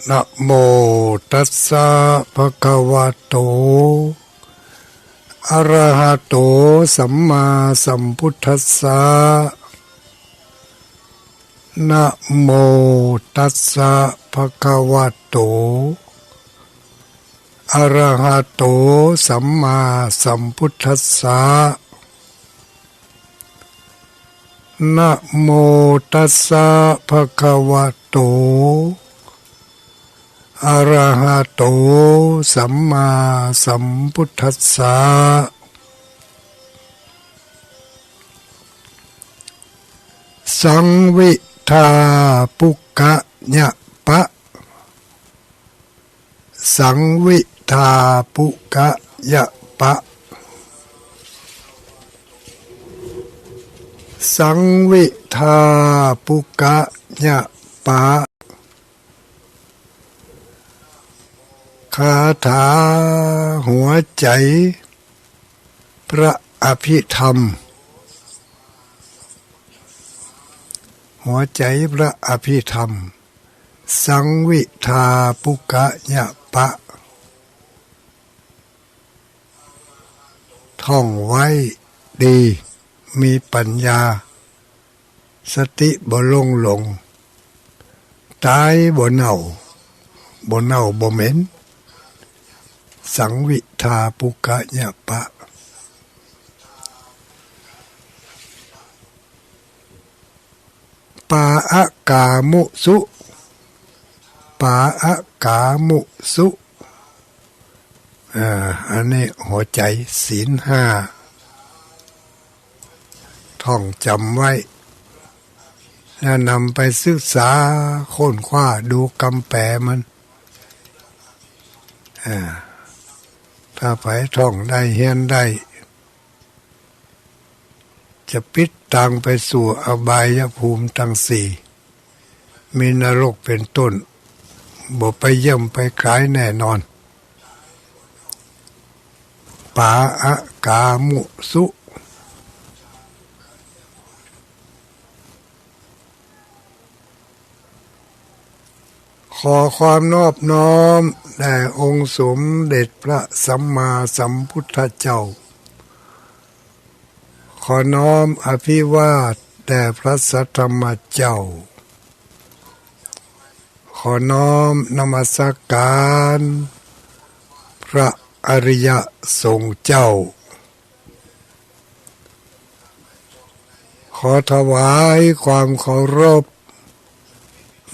นะโมตัสสะภะคะวะโตอะระหะโตสัมมาสัมพุทธัสสะนะโมตัสสะภะคะวะโตอะระหะโตสัมมาสัมพุทธัสสะนะโมตัสสะภะคะวะโตอะระหะโตสัมมาสัมพุทธัสสะสังวิทาปุกะญะปะสังวิทาปุกะญะปะสังวิทาปุกะญะปะคาถาหัวใจพระอภิธรรมหัวใจพระอภิธรรมสังวิทาปุกะญะปะท่องไว้ดีมีปัญญาสติบ่หลงตายบ่เน่าบ่เหม็นสังวิทาปุกะญะปะปาอะกามุสุปาอะกามุสุอันนี้หัวใจศีลห้าท่องจำไว้แล้วนำไปศึกษาค้นคว้าดูคำแปลมันถ้าไปท่องได้เฮียนได้จะปิดทางไปสู่อบายภูมิทั้งสี่มีนรกเป็นต้นบ่ไปเยี่ยมไปขายแน่นอนปาอะกามุสุขอความนอบน้อมแด่องค์สมเด็จพระสัมมาสัมพุทธเจ้าขอน้อมอภิวาทแด่พระสัทธรรมเจ้าขอน้อมนมัสการพระอริยสงฆ์เจ้าขอถวายความเคารพ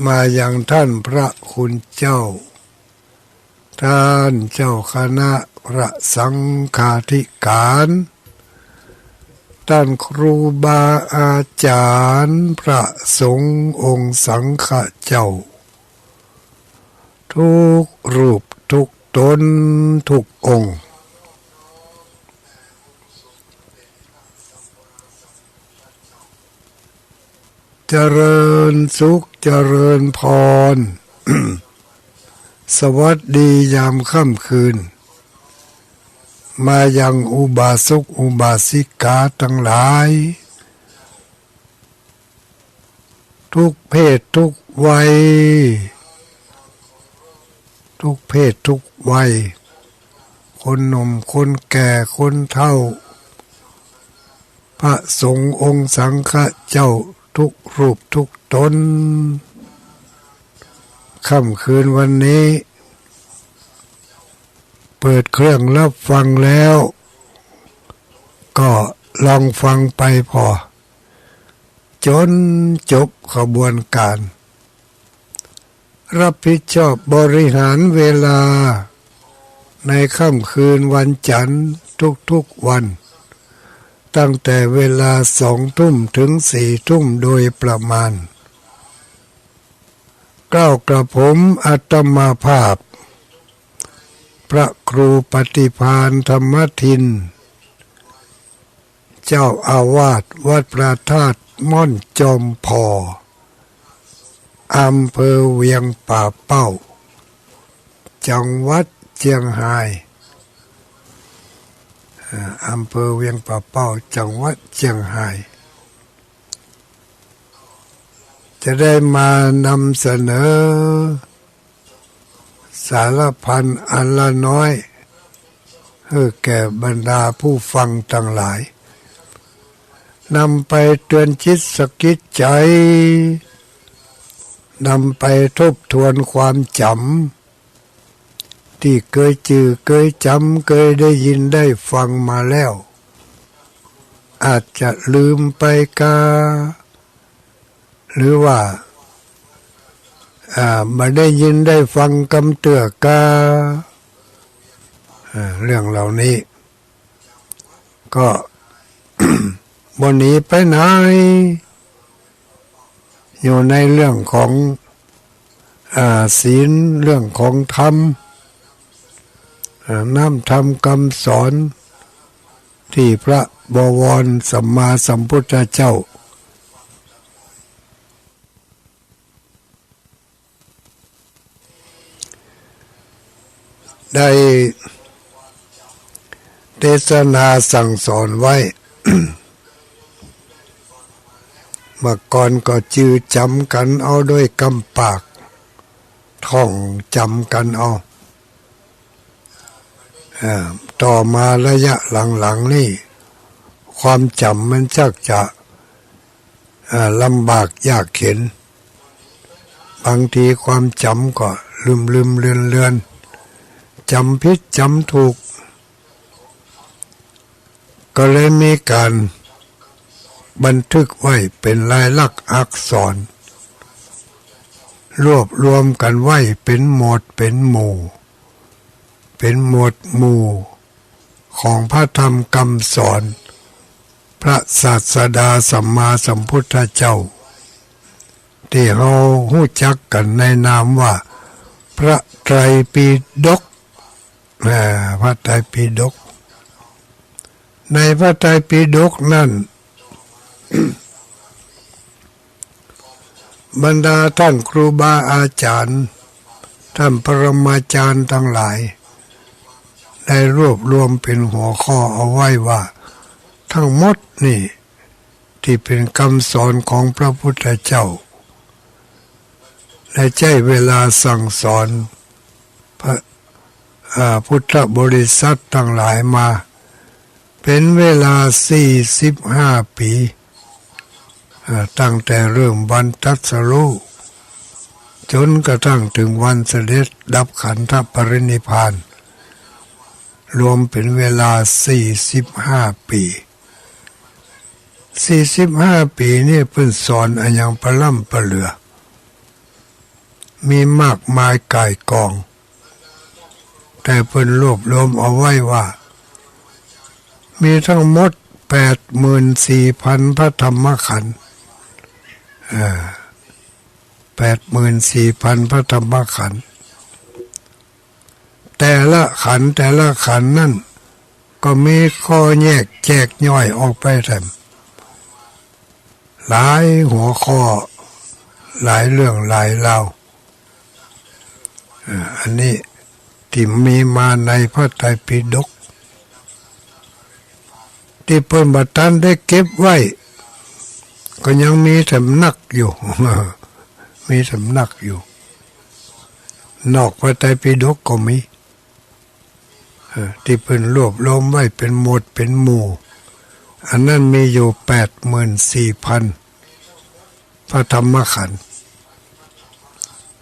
มาอย่างท่านพระคุณเจ้าท่านเจ้าคณะพระสังฆาธิการท่านครูบาอาจารย์พระสงฆ์องค์สังฆเจ้าทุกรูปทุกตนทุกองค์เจริญสุขเจริญพร สวัสดียามค่ำคืนมายังอุบาสกอุบาสิกาทั้งหลายทุกเพศทุกวัยทุกเพศทุกวัยคนหนุ่มคนแก่คนเฒ่าพระสงฆ์องค์สังฆเจ้าทุกรูปทุกตนค่ำคืนวันนี้เปิดเครื่องรับฟังแล้วก็ลองฟังไปพอจนจบขบวนการรับผิดชอบบริหารเวลาในค่ำคืนวันจันทร์ทุกๆวันตั้งแต่เวลา2 ทุ่มถึง4 ทุ่มโดยประมาณกล่าวกระผมอาตมาภาพพระครูปฏิภาณธรรมทินเจ้าอาวาสวัดพระธาตุม่อนจอมพออำเภอเวียงป่าเป้าจังหวัดเชียงรายอำเภอเวียงป่าเป้าจังหวัดเชียงรายจะได้มานำเสนอ สารพันอันละน้อยเพื่อแก่บรรดาผู้ฟังทั้งหลายนำไปเตือนจิตสะกิดใจนำไปทบทวนความจำที่เคยจือเคยจำเคยได้ยินได้ฟังมาแล้วอาจจะลืมไปกาหรือว่ามาได้ยินได้ฟังคำเตือกาเรื่องเหล่านี้ก็ บนนี้ไปไหนอยู่ในเรื่องของศีลเรื่องของธรรมน้ำธรรมคำสอนที่พระบวรสัมมาสัมพุทธเจ้าได้เทศนาสั่งสอนไว้ เมื่อก่อนก็จือจำกันเอาด้วยกำปากท่องจำกันเอาต่อมาระยะหลังๆนี่ความจำมันชักจะลำบากยากเข็นบางทีความจำก็ลืมเลือนจำผิดจำถูกก็เลยมีการบันทึกไว้เป็นลายลักษณ์อักษรรวบรวมกันไว้เป็นหมวดเป็นหมู่เป็นหมวดหมู่ของพระธรรมคำสอนพระศาสดาสัมมาสัมพุทธเจ้าที่เราฮู้จักกันในนามว่าพระไตรปิฎกพระไตรปิฎกในพระไตรปิฎกนั้น บรรดาท่านครูบาอาจารย์ท่านปรมาจารย์ทั้งหลายได้รวบรวมเป็นหัวข้อเอาไว้ว่าทั้งหมดนี่ที่เป็นคำสอนของพระพุทธเจ้าและใช้เวลาสั่งสอนพระพุทธบริษัททั้งหลายมาเป็นเวลา45 ปีตั้งแต่เริ่มวันตรัสรู้จนกระทั่งถึงวันเสด็จดับขันธปรินิพพานรวมเป็นเวลา45 ปี45 ปีนี่เพิ่นสอนอันยังประล่ำประเหลือมีมากมายก่ายกองแต่เพิ่นรวบรวมเอาไว้ว่ามีทั้งหมด 84,000 พระธรรมขันธ์84,000 พระธรรมขันธ์แต่ละขันธ์นั่นก็มีข้อแยกแจกย่อยออกไปแถมหลายหัวข้อหลายเรื่องหลายราวอันนี้ที่มีมาในพระไตรปิฎกที่เพิ่นบัดทันได้เก็บไว้ก็ยังมีสำนักอยู่ มีสำนักอยู่นอกพระไตรปิฎกก็มีที่เพิ่นรวบรวมไว้เป็นหมวดเป็นหมู่อันนั้นมีอยู่ 84,000 พระธรรมขันธ์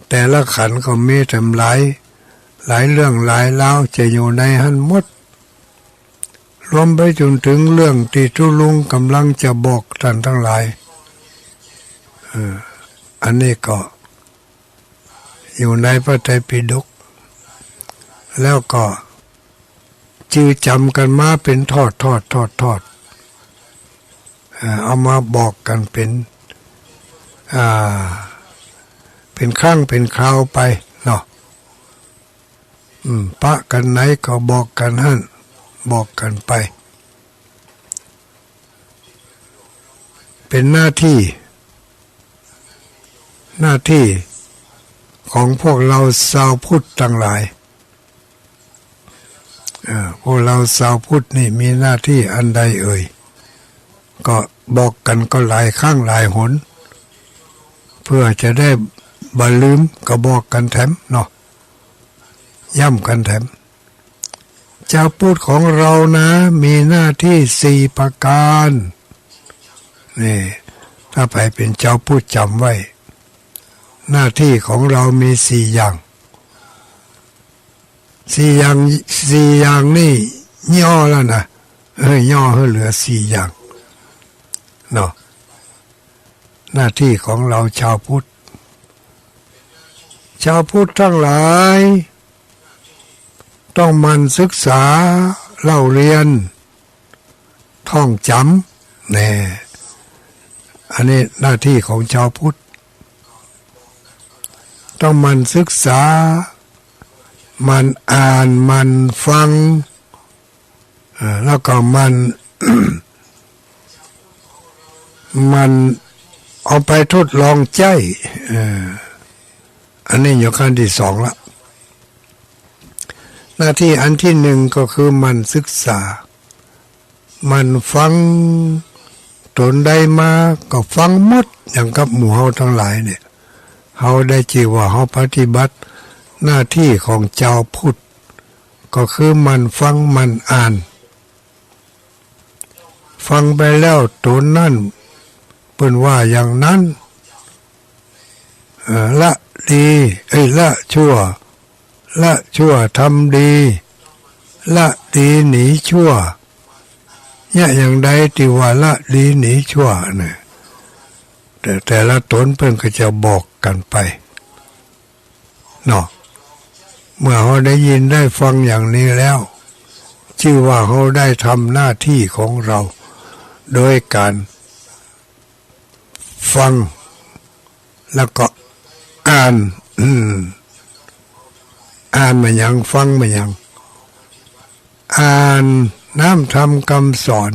แต่ละขันธ์ก็มีทำหลายเรื่องหลายราวจะอยู่ในหันหมดรวมไปจนถึงเรื่องที่ทุลุงกำลังจะบอกท่านทั้งหลายอันนี้ก็อยู่ในพระไตรปิฎกแล้วก็จื่อจำกันมาเป็นทอดเอามาบอกกันเป็นครั้งเป็นคราวไปเนาะปะกันไหนก็บอกกันหั่นบอกกันไปเป็นหน้าที่ของพวกเราชาวพุทธทั้งหลายพวกเราชาวพุทธนี่มีหน้าที่อันใดเอ่ยก็บอกกันก็หลายครั้งหลายหนเพื่อจะได้บ่ลืมก็บอกกันแถมเนาะ ย่ำกันแถมชาวพุทธของเรานะมีหน้าที่สี่ประการนี่ถ้าไปเป็นเจ้าพุทธจำไว้หน้าที่ของเรามีสี่อย่างนี่ย่อแล้วนะย่อให้เหลือสี่อย่างเนาะหน้าที่ของเราชาวพุทธทั้งหลายต้องหมั่นศึกษาเล่าเรียนท่องจำแน่อันนี้หน้าที่ของชาวพุทธต้องหมั่นศึกษามันอ่านมันฟังแล้วก็มัน มันเอาไปทดลองใจอันนี้อยู่ขั้นที่สองละหน้าที่อันที่หนึ่งก็คือมันศึกษามันฟังตนใดมาก็ฟังหมดอย่างกับหมู่เฮาทั้งหลายเนี่ยเฮาได้ชื่อว่าเฮาปฏิบัติหน้าที่ของเจ้าพุทธก็คือมันฟังมันอ่านฟังไปแล้วตนนั่นเปิ้นว่าอย่างนั้นละดีละชั่วทำดีละดีหนีชั่วเนี่ยอย่างใดที่ว่าละดีหนีชั่วเนี่ยแต่ละตนเพิ่นก็จะบอกกันไปเนาะเมื่อเขาได้ยินได้ฟังอย่างนี้แล้วชื่อว่าเขาได้ทำหน้าที่ของเราโดยการฟังแล้วก็อ่านมาอย่างฟังมาอย่างอ่านน้ำธรรมคำสอน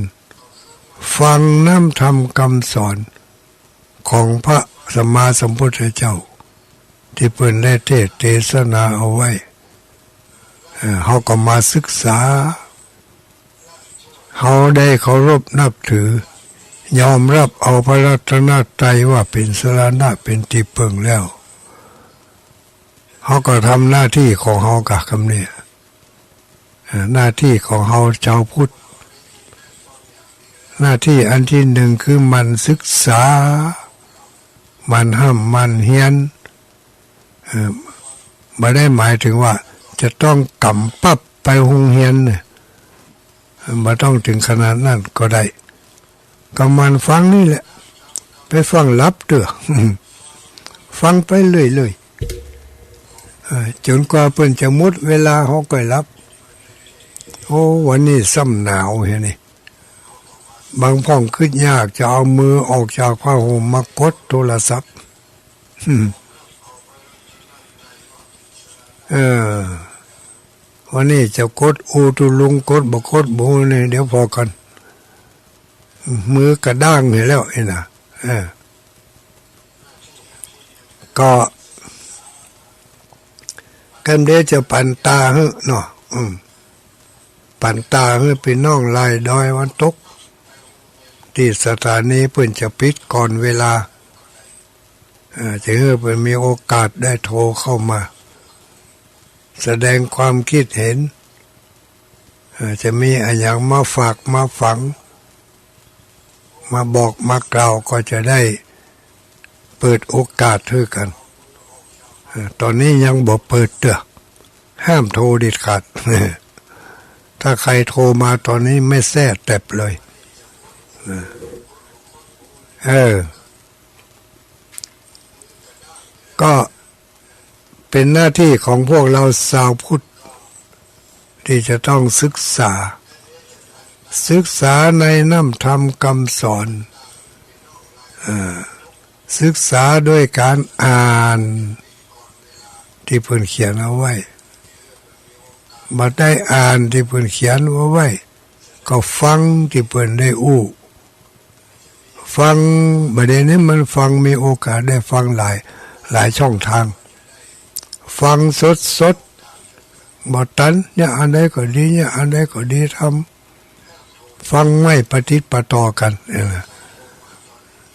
ฟังน้ำธรรมคำสอนของพระสัมมาสัมพุทธเจ้าที่เพิ่นได้เทศนาเอาไว้เขาก็มาศึกษาเขาได้เคารพนับถือยอมรับเอาพระรัตนตรัยว่าเป็นสรณะเป็นที่พึ่งแล้วเขาก็ทำหน้าที่ของเขากับคำนี้หน้าที่ของเขาชาวพุทธหน้าที่อันที่หนึ่งคือมันศึกษามันห้ามมันเฮียนไม่ได้หมายถึงว่าจะต้องกำปั๊บไปโรงเรียนไม่ต้องถึงขนาดนั้นก็ได้ก็มันฟังนี่แหละไปฟังลับเด้อฟังไปเรื่อยๆจนกว่าเพิ่นจะหมดเวลาเขาก็รับโอ้วันนี้ซ้ำหนาวเห็นนี่บางพ่องขึ้นยากจะเอามือออกจากผ้าห่มมากดโทรศัพท์วันนี้จะกดอูตุลุงกดบกดบูเนี่ยเดี๋ยวพอกันมือกระด้างเห็นแล้วไอ้น่ะก็กันเดี๋ยวจะปั่นตาให้เนาะปั่นตาให้ไปน้องลายดอยวันตกที่สถานีเพิ่นจะปิดก่อนเวลาจะให้เพิ่นมีโอกาสได้โทรเข้ามาแสดงความคิดเห็นจะมีอะไรอย่างมาฝากมาฝังมาบอกมากล่าวก็จะได้เปิดโอกาสให้กันตอนนี้ยังบอกเปิดเด้อห้ามโทรเด็ดขาดถ้าใครโทรมาตอนนี้ไม่แท้แตบเลยก็เป็นหน้าที่ของพวกเราชาวพุทธที่จะต้องศึกษาในน้ำธรรมคำสอนศึกษาด้วยการอ่านที่เพิ่นเขียนเอาไว้มาได้อ่านที่เพิ่นเขียนเอาไว้ก็ฟังที่เพิ่นได้ฟังประเด็นนี้มันฟังมีโอกาสได้ฟังหลายช่องทางฟังสดบ่ตันเนี่ยอันใดก็ดีเนี่ยอันใดก็ดีทำฟังไม่ปฏิปต่อกัน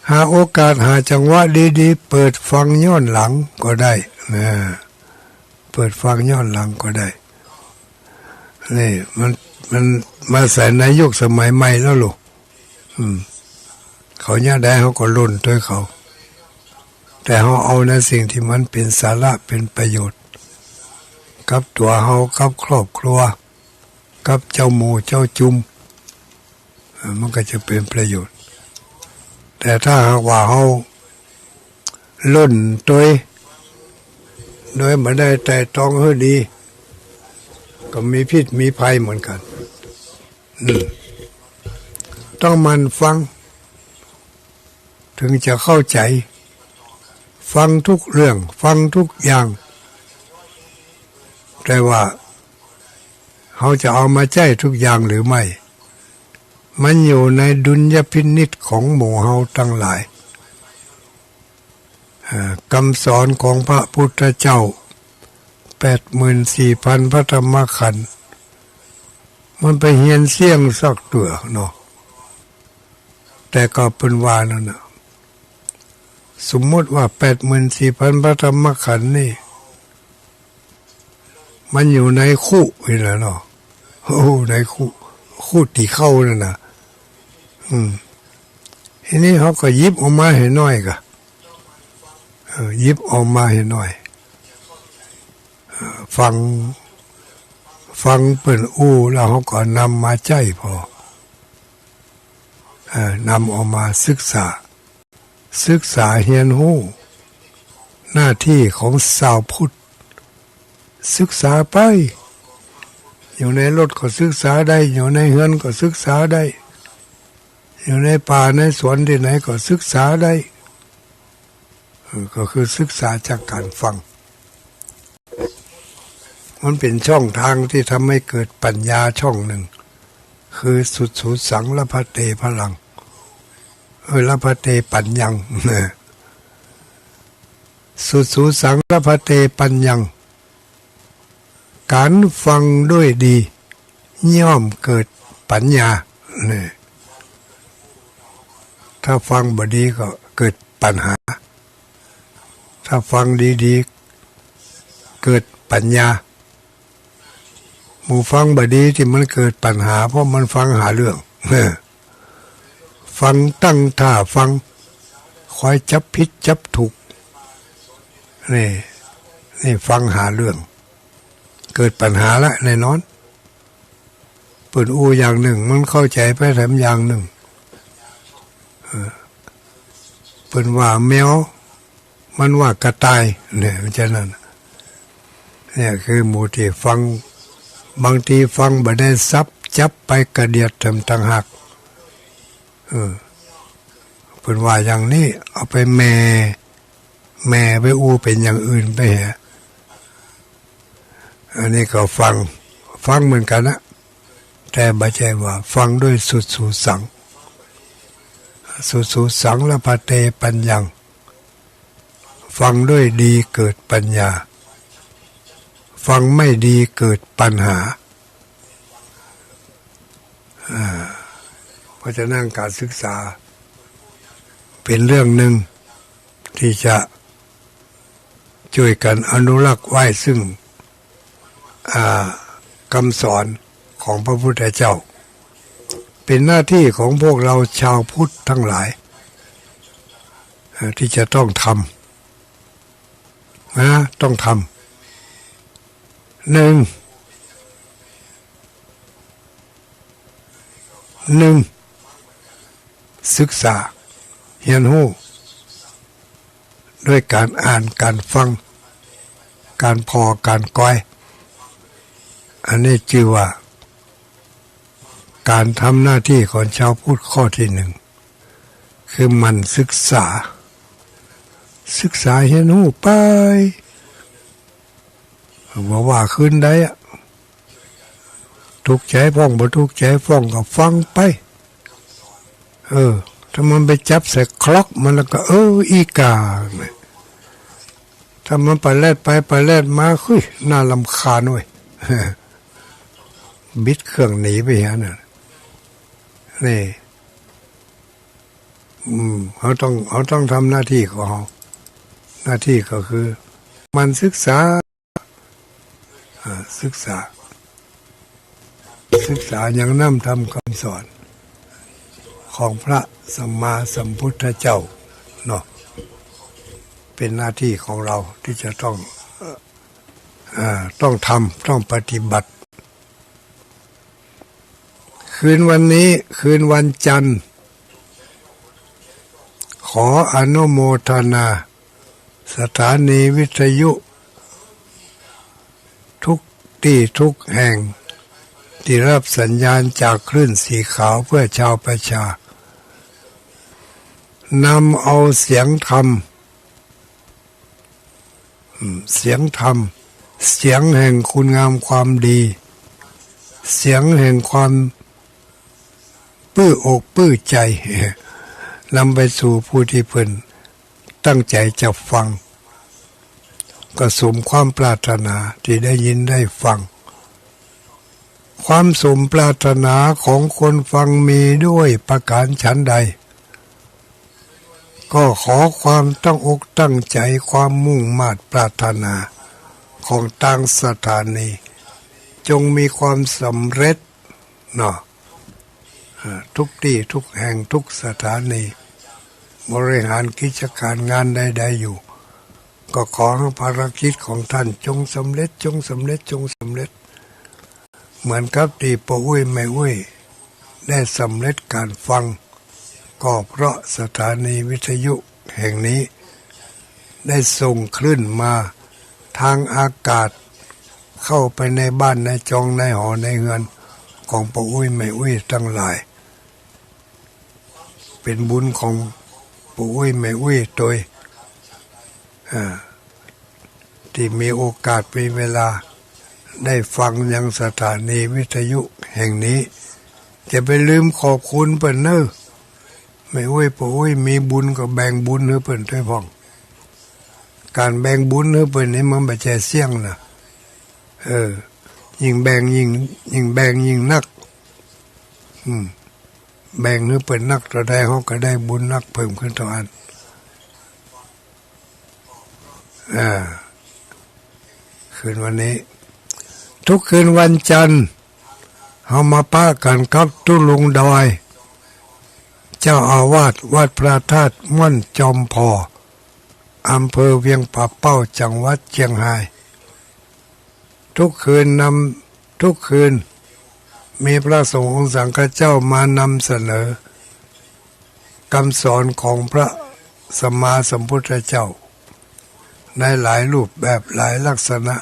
หาโอกาสหาจังหวะดีๆเปิดฟังย้อนหลังก็ได้ เปิดฟังย้อนหลังก็ได้นี่มันมาใส่ในยุคสมัยใหม่แล้วลูกเขาเนี่ยได้เขาก็ลุ่นด้วยเขาแต่เขาเอาในสิ่งที่มันเป็นสาระเป็นประโยชน์กับตัวเขากับครอบครัวกับเจ้าหมูเจ้าจุมมันก็จะเป็นประโยชน์แต่ถ้าหากว่าเขาลุ่นโดยไม่ได้แต่ต้องให้ดีก็มีพิษมีภัยเหมือนกันต้องมันฟังถึงจะเข้าใจฟังทุกเรื่องฟังทุกอย่างแต่ว่าเขาจะเอามาใจทุกอย่างหรือไม่มันอยู่ในดุลยพินิจของหมู่เฮาทั้งหลายคำสอนของพระพุทธเจ้า84,000พระธรรมขันธ์มันไปเฮียนเสี่ยงสักตัวเนาะแต่ก็เป็นว่านั่นนะสมมติว่า84,000พระธรรมขันธ์นี่มันอยู่ในคู่นี่แหละเนาะโอ้ในคู่ที่เข้านั่นนะทีนี้เขาก็ยิบออกมาให้น้อยกะยิบออกมาให้น้อยฟังเปิ่นอู้แล้วเขาก็นำมาใจพอนำออกมาศึกษาเฮียนหู้หน้าที่ของชาวพุทธศึกษาไปอยู่ในรถก็ศึกษาได้อยู่ในเฮือนก็ศึกษาได้อยู่ในป่าในสวนที่ไหนก็ศึกษาได้ก็คือศึกษาจากการฟังมันเป็นช่องทางที่ทำให้เกิดปัญญาช่องหนึ่งคือสุดสังละพะเตพลังละพะเตปัญญังสุดสังละพะเตปัญญังการฟังด้วยดีย่อมเกิดปัญญาเนี่ยถ้าฟังบ่ดีก็เกิดปัญหาถ้าฟังดีๆเกิดปัญญาหมู่ฟังบ่ดีที่มันเกิดปัญหาเพราะมันฟังหาเรื่องฟังตั้งท่าฟังคอยจับผิดจับถูกนี่ฟังหาเรื่องเกิดปัญหาละแน่นอนเปิดอูอย่างหนึ่งมันเข้าใจไปแถมอย่างหนึ่งเปิดว่าแมวมันว่ากระต่ายเนี่ยฉะนั้นเนี่ยคือหมู่ที่ฟังบางทีฟังบ่ได้ซับจับไปกระเดียดทำต่างหากเปิดว่าอย่างนี้เอาไปแม่ไปอูเป็นอย่างอื่นไปเหรออันนี้ก็ฟังเหมือนกันนะแต่ไม่ใช่ว่าฟังด้วยสุดสังละพะเตปัญญังฟังด้วยดีเกิดปัญญาฟังไม่ดีเกิดปัญหาเพราะฉะนั้นการศึกษาเป็นเรื่องหนึ่งที่จะช่วยกันอนุรักษ์ไว้ซึ่งคำสอนของพระพุทธเจ้าเป็นหน้าที่ของพวกเราชาวพุทธทั้งหลายที่จะต้องทำต้องทำหนึ่งศึกษาเรียนรู้ด้วยการอ่านการฟังการพอการก้อยอันนี้ชื่อว่าการทำหน้าที่ของชาวพุทธข้อที่หนึ่งคือมันศึกษาเรียนรู้ไปว่าขึ้นได้ทุกใจฟ้องบ่ทุกใจฟ้องก็ฟังไปถ้ามันไปจับใส่คล็อกมันแล้วก็อีกาถ้ามันไปแล่นมาน่ารำคาญเว้ยบิดเครื่องหนีไปฮะนี่เขาต้องทำหน้าที่ของเขาหน้าที่ก็คือมันศึกษา ศึกษาอย่างนำธรรมคำสอนของพระสัมมาสัมพุทธเจ้าเนาะเป็นหน้าที่ของเราที่จะต้องทำต้องปฏิบัติคืนวันนี้คืนวันจันทร์ขออนุโมทนาสถานีวิทยุทุกที่ทุกแห่งที่รับสัญญาณจากคลื่นสีขาวเพื่อชาวประชานำเอาเสียงธรรมเสียงแห่งคุณงามความดีเสียงแห่งความปลื้มอกปลื้มใจนำไปสู่ผู้ที่เพิ่นตั้งใจจะฟังก็สมความปรารถนาที่ได้ยินได้ฟังความสมปรารถนาของคนฟังมีด้วยประการฉันใดก็ขอความตั้งอกตั้งใจความมุ่งมา่ปรารถนาของทางสถานีจงมีความสำเร็จเนาะทุกที่ทุกแห่งทุกสถานีบริหารกิจการงานใดๆอยู่ก็ขอให้ภารกิจของท่านจงสำเร็จเหมือนกับที่ปู่อุ้ยแม่อุ้ยได้สำเร็จการฟังก็เพราะสถานีวิทยุแห่งนี้ได้ส่งคลื่นมาทางอากาศเข้าไปในบ้านในจองในหอในเฮือนของปู่อุ้ยแม่อุ้ยทั้งหลายเป็นบุญของปู่อุ้ยแม่อุ้ยโดยที่มีโอกาสมีเวลาได้ฟังยังสถานีวิทยุแห่งนี้จะไปลืมขอบคุณเพิ่นเนอะแม่อุ้ยปู่อุ้ยมีบุญก็แบ่งบุญให้เพิ่นด้วยพ้องการแบ่งบุญให้เพิ่นนี่มันบ่ใช่เสี่ยงนะยิ่งแบ่งยิ่งนักแบ่งให้เพิ่นนักเท่าใดเฮาก็ได้บุญนักเพิ่มขึ้นเท่านั้นคืนวันนี้ทุกคืนวันจันทร์เฮามาปะกันกับตุลุงดอยเจ้าอาวาสวัดพระธาตุม่อนจอมพออำเภอเวียงป่าเป้าจังหวัดเชียงรายทุกคืนมีพระสงฆ์องค์สังฆเจ้ามานำเสนอคำสอนของพระสัมมาสัมพุทธเจ้าในหลายรูปแบบหลายลักษณะ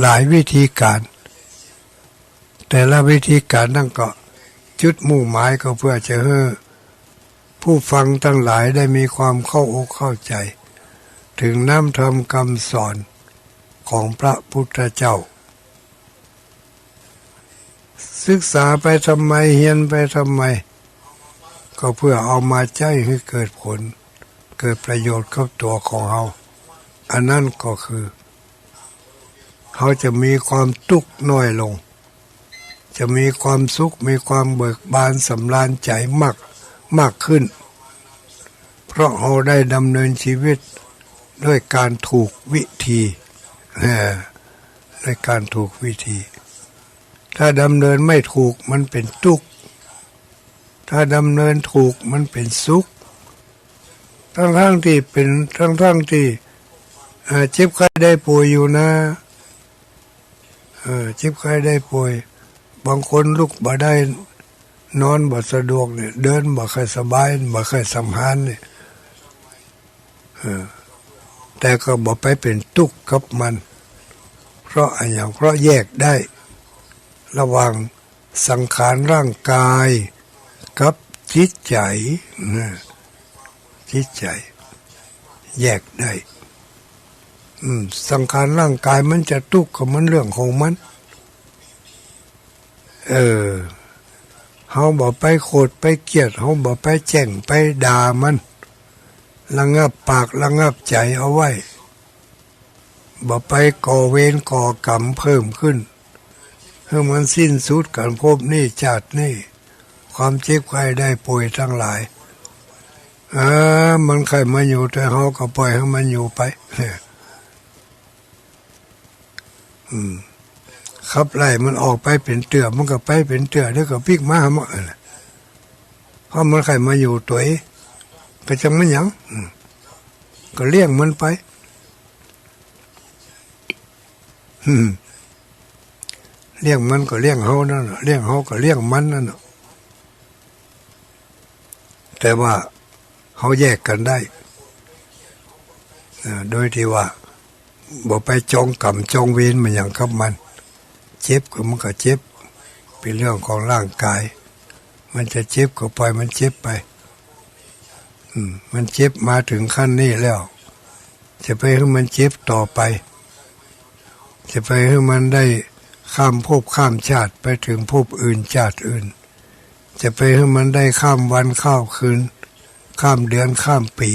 หลายวิธีการแต่ละวิธีการนั่นก็จุดมุ่งหมายก็เพื่อจะให้ผู้ฟังทั้งหลายได้มีความเข้าอกเข้าใจถึงน้ำธรรมคำสอนของพระพุทธเจ้าศึกษาไปทำไมเรียนไปทำไมก็เพื่อเอามาใช้ให้เกิดผลเกิดประโยชน์กับตัวของเราอันนั้นก็คือเขาจะมีความทุกข์น้อยลงจะมีความสุขมีความเบิกบานสำราญใจมากขึ้นเพราะเราได้ดำเนินชีวิตด้วยการถูกวิธีด้วยการถูกวิธีถ้าดำเนินไม่ถูกมันเป็นทุกข์ถ้าดำเนินถูกมันเป็นสุขทั้งที่เป็นทั้งที่เจ็บไข้ได้ป่วยอยู่นะเจ็บไข้ได้ป่วยบางคนลุกบ่ได้นอนบ่สะดวกเนี่ยเดินบ่ค่อยสบายบ่ค่อยสำหานเนี่ยแต่ก็บ่ไปเป็นทุกข์กับมันเพราะแยกได้ระหว่างสังขารร่างกายกับจิตใจแยกได้สังขารร่างกายมันจะทุกข์ก็มันเรื่องของมันเฮาบ่ไปโกรธไปเกลียดเฮาบ่ไปแจ้งไปด่ามันระงับปากระงับใจเอาไว้บ่ไปก่อเวรก่อกรรมเพิ่มขึ้นให้มันสิ้นสุดกันพบนี้ชาตินี้ความเจ็บไข้ได้ป่วยทั้งหลายมันใครมาอยู่แต่เฮาก็ปล่อยให้มันอยู่ไป ขับไล่มันออกไปเป็นเตือมันก็ไปเป็นเตือแล้วก็พลิกมาหมดเพราะมันใครมาอยู่ตัวก็จังมันหยังก็เลี้ยงมันไปเลี้ยงมันก็เลี้ยงเฮานั่นเลี้ยงเฮาก็เลี้ยงมันนั่นแต่ว่าเขาแยกกันได้โดยที่ว่าบ่ไปจองกรรมจองเวรมันอย่างกับมันเจ็บก็มันก็เจ็บเป็นเรื่องของร่างกายมันจะเจ็บก็ปล่อยมันเจ็บไปมันเจ็บมาถึงขั้นนี้แล้วจะไปให้มันเจ็บต่อไปจะไปให้มันได้ข้ามภพข้ามชาติไปถึงภพอื่นชาติอื่นจะไปให้มันได้ข้ามวันข้ามคืนข้ามเดือนข้ามปี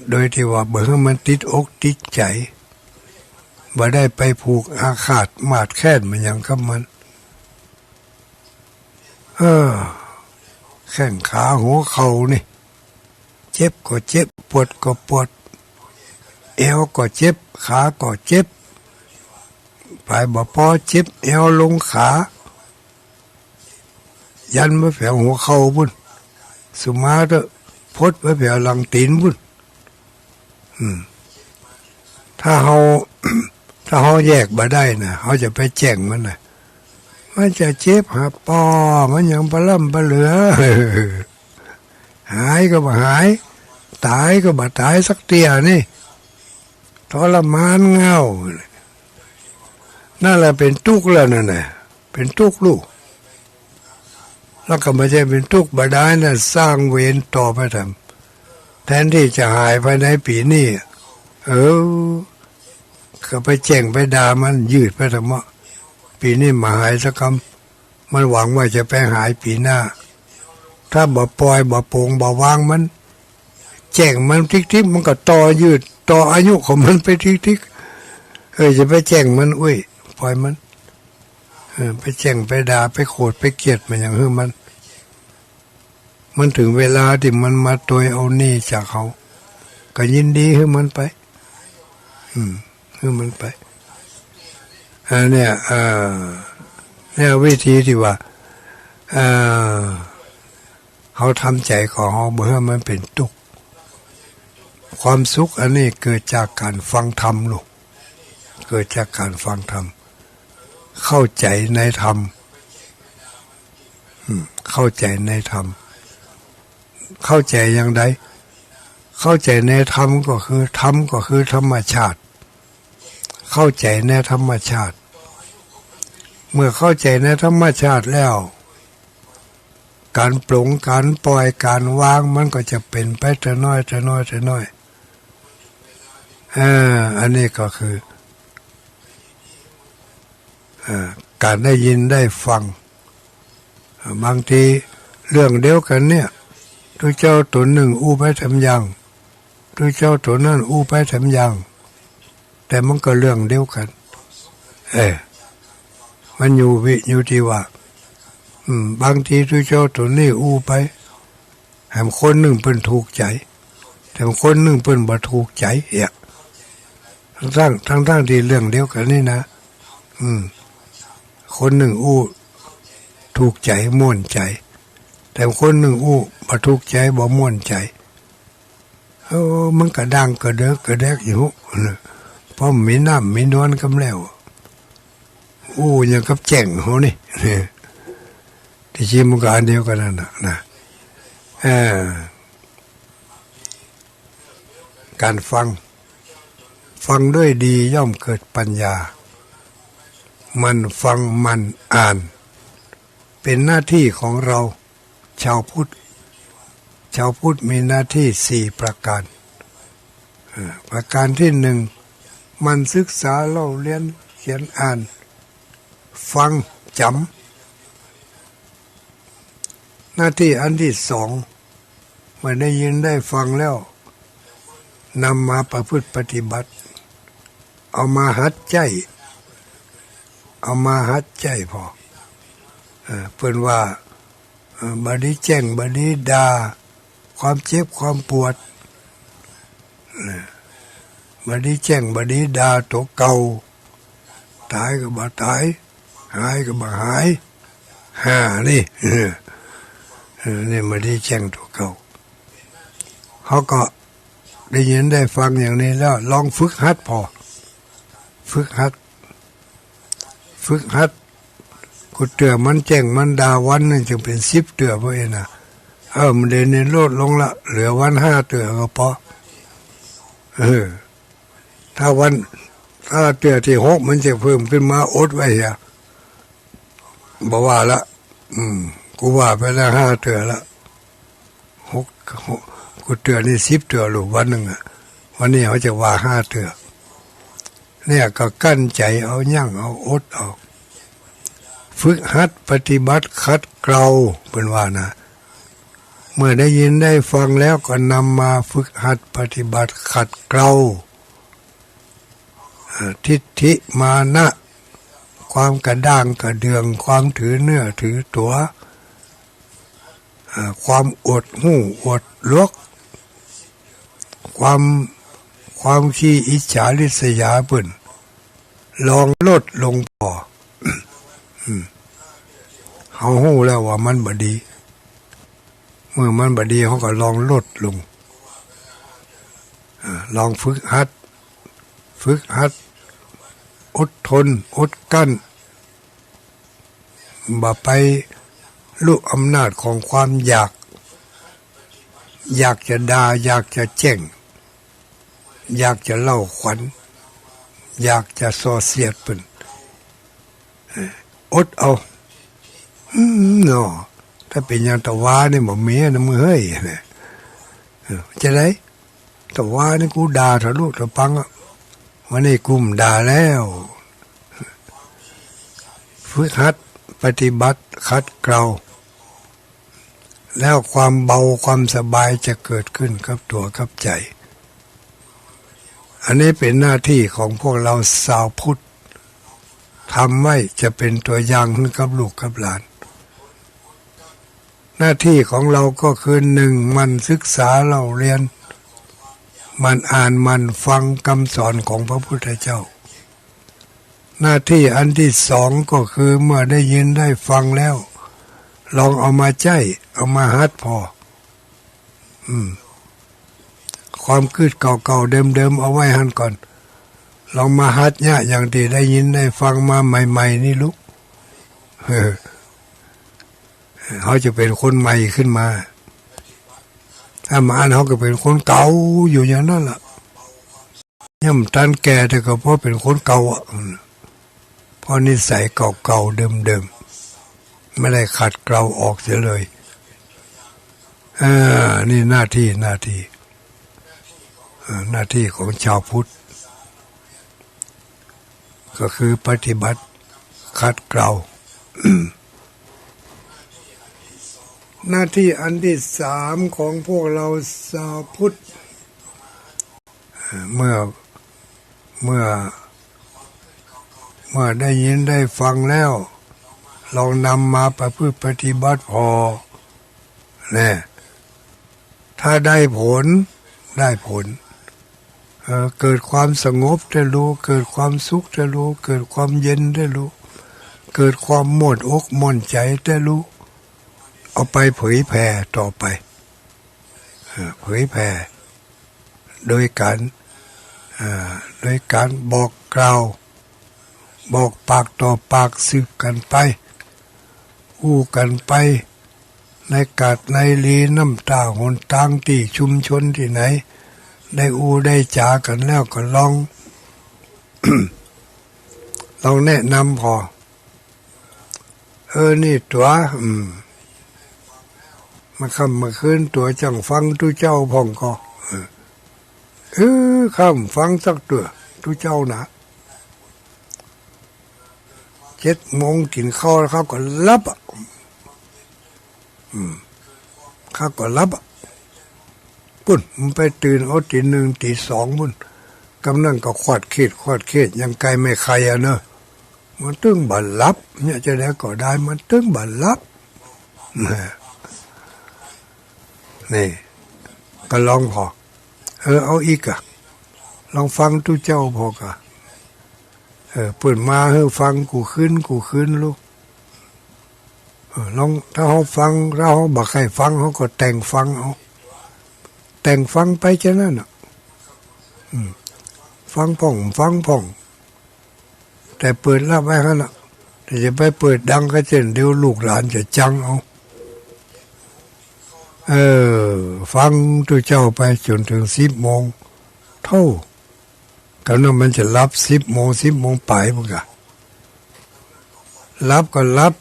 โดยที่ว่าเบื่อมันติดอกติดใจบ่ได้ไปผูกอาฆาตมาดแค้นมันอย่างกับมันแข้งขาหัวเข่านี่เจ็บก็เจ็บปวดก็ปวดเอวก็เจ็บขาก็เจ็บไปบ่พอเจ็บเอวลงขายันมาแผลหัวเข่าบุ่นสุมาเตอพดมาแผลหลังตีนบุ่นถ้าเขาแยกมาได้นะเขาจะไปแจ้งมันนะมันจะเจ็บหาปอมันยังปล่ำปเหลือหายก็บ่หายตายก็บ่ตายสักเตียนี่ทรมานเงานั่นแหละเป็นทุกข์แล้วนั่นแหละเป็นทุกข์ลูกแล้วก็ไม่ใช่เป็นทุกข์บ่ได้นะสร้างเวรต่อไปทำแทนที่จะหายภายในปีนี้ก็ไปแจ้งไปด่ามันยืดไปทำไมปีนี้มาหายสักคำมันหวังว่าจะไปหายปีหน้าถ้าบ่ปล่อยบ่โปร่งบ่วางมันแจ้งมันทิกๆมันก็ต่อยืดต่ออายุของมันไปทิกๆจะไปแจ้งมันปล่อยมันไปแจ้งไปด่าไปโกรธไปเกลียดมันอย่างมันถึงเวลาที่มันมาตัวเอานี่จากเขาก็ยินดีให้มันไปให้มันไปเนี่ยวิธีที่ว่าเขาทำใจของเขาเมื่อมันเป็นทุกข์ความสุขอันนี้เกิดจากการฟังธรรมลูกเกิดจากการฟังธรรมเข้าใจในธรรมเข้าใจในธรรมเข้าใจอย่างใดเข้าใจในธรรมก็คือธรรมก็คือธรรมชาติเข้าใจในธรรมชาติเมื่อเข้าใจในธรรมชาติแล้วการปลงการปล่อยการวางมันก็จะเป็นไปแต่น้อยอันนี้ก็คือการได้ยินได้ฟังบางทีเรื่องเดียวกันเนี่ยตัวเจ้าตัวหนึ่งอู้ไปทำยังตัวเจ้าตัวนั้นอู้ไปทำยังแต่มันก็เรื่องเดียวกันมันอยู่ที่ว่าบางทีตัวเจ้าตัวนี้อู้ไปแถมคนหนึ่งเพิ่นถูกใจแต่คนหนึ่งเพิ่นบ่ถูกใจทั้งที่เรื่องเดียวกันนี่นะคนหนึ่งอู้ถูกใจม่วนใจแต่คนหนึ่งอู้บ่ถูกใจบ่ม่วนใจมันก็ดังก็เด้อก็แดกอยู่เพราะมีน้ำมีนวลกำแล้วอย่างกับแจ้งเขานี่ที่จริงมันก็อันเดียวกันนั่นนะการฟังด้วยดีย่อมเกิดปัญญามันฟังมันอ่านเป็นหน้าที่ของเราชาวพุทธมีหน้าที่4ประการประการที่1มันศึกษาเล่าเรียนเขียนอ่านฟังจำหน้าที่อันที่2เมื่อได้ยินได้ฟังแล้วนำมาประพฤติปฏิบัติเอามาหัดใจพอเพิ่นว่าบัดนี้แจ้งบัดนี้ด่าความเจ็บความปวด บัดนี้แจ้งบัดนี้ดาตัวเก่าตายก็บ่ตายหายก็บ่หายนี่นี่บัดนี้แจ้งตัวเก่าเขาก็ได้ยินได้ฟังอย่างนี้แล้วลองฝึกหัดพอฝึกหัดกูเตือมันแจ้งมันดาวันนึงจึงเป็น10เตือพวกเองนะมันเดินในโลดลงละเหลือวัน5เตือก็พอถ้าเตือที่6มันจะเพิ่มขึ้นมาอดไว้เหียบอกว่าละกูว่าไปแล้ว5เตือละ6กูเตือนี่10เตือหรือวันหนึ่งวันนี้เขาจะว่า5เตือเนี่ยก็กั้นใจเอายั่งเอาอดเอาฝึกหัดปฏิบัติขัดเกลาเป็นว่านะเมื่อได้ยินได้ฟังแล้วก็นำมาฝึกหัดปฏิบัติขัดเกลาทิฏฐิมานะความกระด้างกระเดืองความถือเนื้อถือตัวความอดหู่อดลวกความขี้อิจฉาริษยาเปิ่นลองลดลงพอเขาหู้แล้วว่ามันบ่ดีเมื่อมันบ่ดีเขาก็ลองลดลงลองฝึกหัดอดทนอดกั้นบ่ไปลุกอำนาจของความอยากจะด่าอยากจะแจ้งอยากจะเล่าขวัญอยากจะส่อเสียดเปิ่นอดเอาเนาะถ้าเป็นอย่างตะวาเนี่ยบ่มีนะมึงเฮ้ยจะได้ตะวานี่กูด่าทะลุทะปังวันนี้กุมด่าแล้วฝึกหัดปฏิบัติขัดเกลาแล้วความเบาความสบายจะเกิดขึ้นกับตัวกับใจอันนี้เป็นหน้าที่ของพวกเราชาวพุทธทำไว้จะเป็นตัวอย่างให้กับลูกกับหลานหน้าที่ของเราก็คือ1มันศึกษาเราเรียนมันอ่านมันฟังคำสอนของพระพุทธเจ้าหน้าที่อันที่2ก็คือเมื่อได้ยินได้ฟังแล้วลองเอามาใจเอามาหัดพอความคิดเก่าๆเดิมๆเอาไว้หันก่อนลองมาหัดเนี่ยอย่างที่ได้ยินได้ฟังมาใหม่ๆนี่ลูกเขาจะเป็นคนใหม่ขึ้นมาถ้ามาอ่านเขาก็เป็นคนเก่าอยู่อย่างนั้นล่ะย่ำตันแก่แต่ก็เพราะเป็นคนเก่าเพราะนิสัยเก่าๆเดิมๆไม่ได้ขัดเกลาออกเสียเลยนี่หน้าที่ของชาวพุทธก็คือปฏิบัติขัดเกลา หน้าที่อันที่3ของพวกเราชาวพุทธเมื่อได้ยินได้ฟังแล้วลองนำมาประพฤติปฏิบัติพอเนี่ยถ้าได้ผลเกิดความสงบได้รู้เกิดความสุขได้รู้เกิดความเย็นได้รู้เกิดความหมดอกหมดใจได้รู้เอาไปเผยแผ่ต่อไปเผยแผ่โดยการบอกกล่าวบอกปากต่อปากสืบกันไปอู้กันไปในกาดในลีน้ำตาหนทางที่ชุมชนที่ไหนได้อู้ได้จากันแล้วก็ลอง ลองแนะนำพอนี่ตัวมาคำมาคืนตัวจังฟังทุเจ้าพ่องก็คำฟังสักตัวทุเจ้านะ7 โมงกินข้าวแล้วเขาก็รับเขาก็รับปุ่นมันไปตื่นเอาตี 1 ตี 2ปุ่นกำนั่งก็ขวาดเขตยังไกลไม่ใครเนอะมันตึงบันลับเนี่ยจะได้ก็ได้มันตึงบันลับนี่ก็ลองพอเอาอีก ลองฟังทุเจ้าพอกะเปิดมาให้ฟังกูขึ้นลูกลองถ้าเขาฟังถ้าเขาบักให้ฟังเขาก็แต่งฟังเอาแต่งฟังไปจะนั่นอ่ะฟังพ่องแต่เปิดรับไว้ขนาดแต่จะไปเปิดดังก็เช่นเดี๋ยวลูกหลานจะจังเอาฟังตัวเจ้าไปจนถึง10 โมงเท่ากันนั้นมันจะรับ10 โมงไปมั้งกะรับก็รับ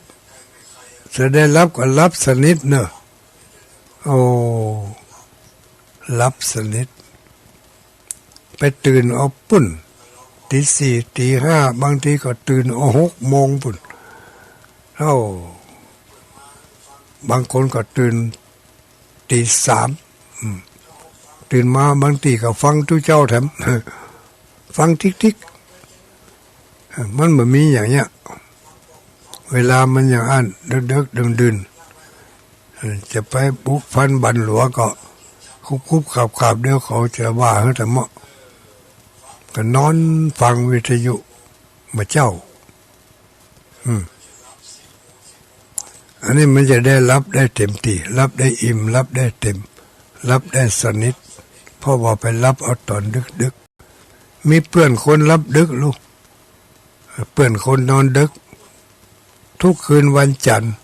จะได้รับก็รับสนิทเนอะโอ้รับสนิทไปตื่นเอาปุ่นตี 4 ตี 5บางทีก็ตื่นเอา6 โมงปุ่นเท่าบางคนก็ตื่นตี 3ตื่นมาบางทีก็ฟังทุเจ้าแถมฟังทิกมันแบบมีอย่างเงี้ยเวลามันอย่างอันเด็กดื่นจะไปบุกฟันบันหลวงก็คุบขับเดี๋ยวเขาจะว่าเขาแต่เหมาะก็นอนฟังวิทยุมาเจ้าอันนี้มันจะได้รับได้เต็มที่รับได้อิ่มรับได้เต็มรับได้สนิทเพราะว่าไปรับเอาตอนดึกมีเพื่อนคนรับดึกลูกเพื่อนคนนอนดึกทุกคืนวันจันทร์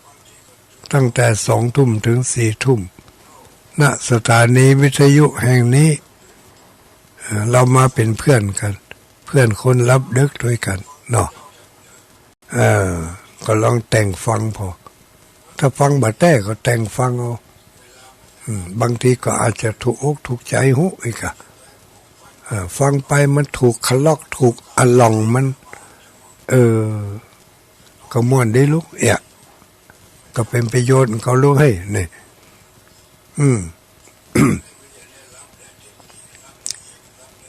ตั้งแต่2 ทุ่มถึง4 ทุ่มณสถานีวิทยุแห่งนี้เรามาเป็นเพื่อนกันเพื่อนคนรับดึกด้วยกันเนาะก็ลองแต่งฟังพอถ้าฟังบาแต่ก็แต่งฟังเอาบางทีก็อาจจะถูกอกถูกใจหูอีกอะฟังไปมันถูกคลอกถูกอลองมันก็ม่วนได้ลูกก็เป็นประโยชน์เขาลูกให้เนี่ย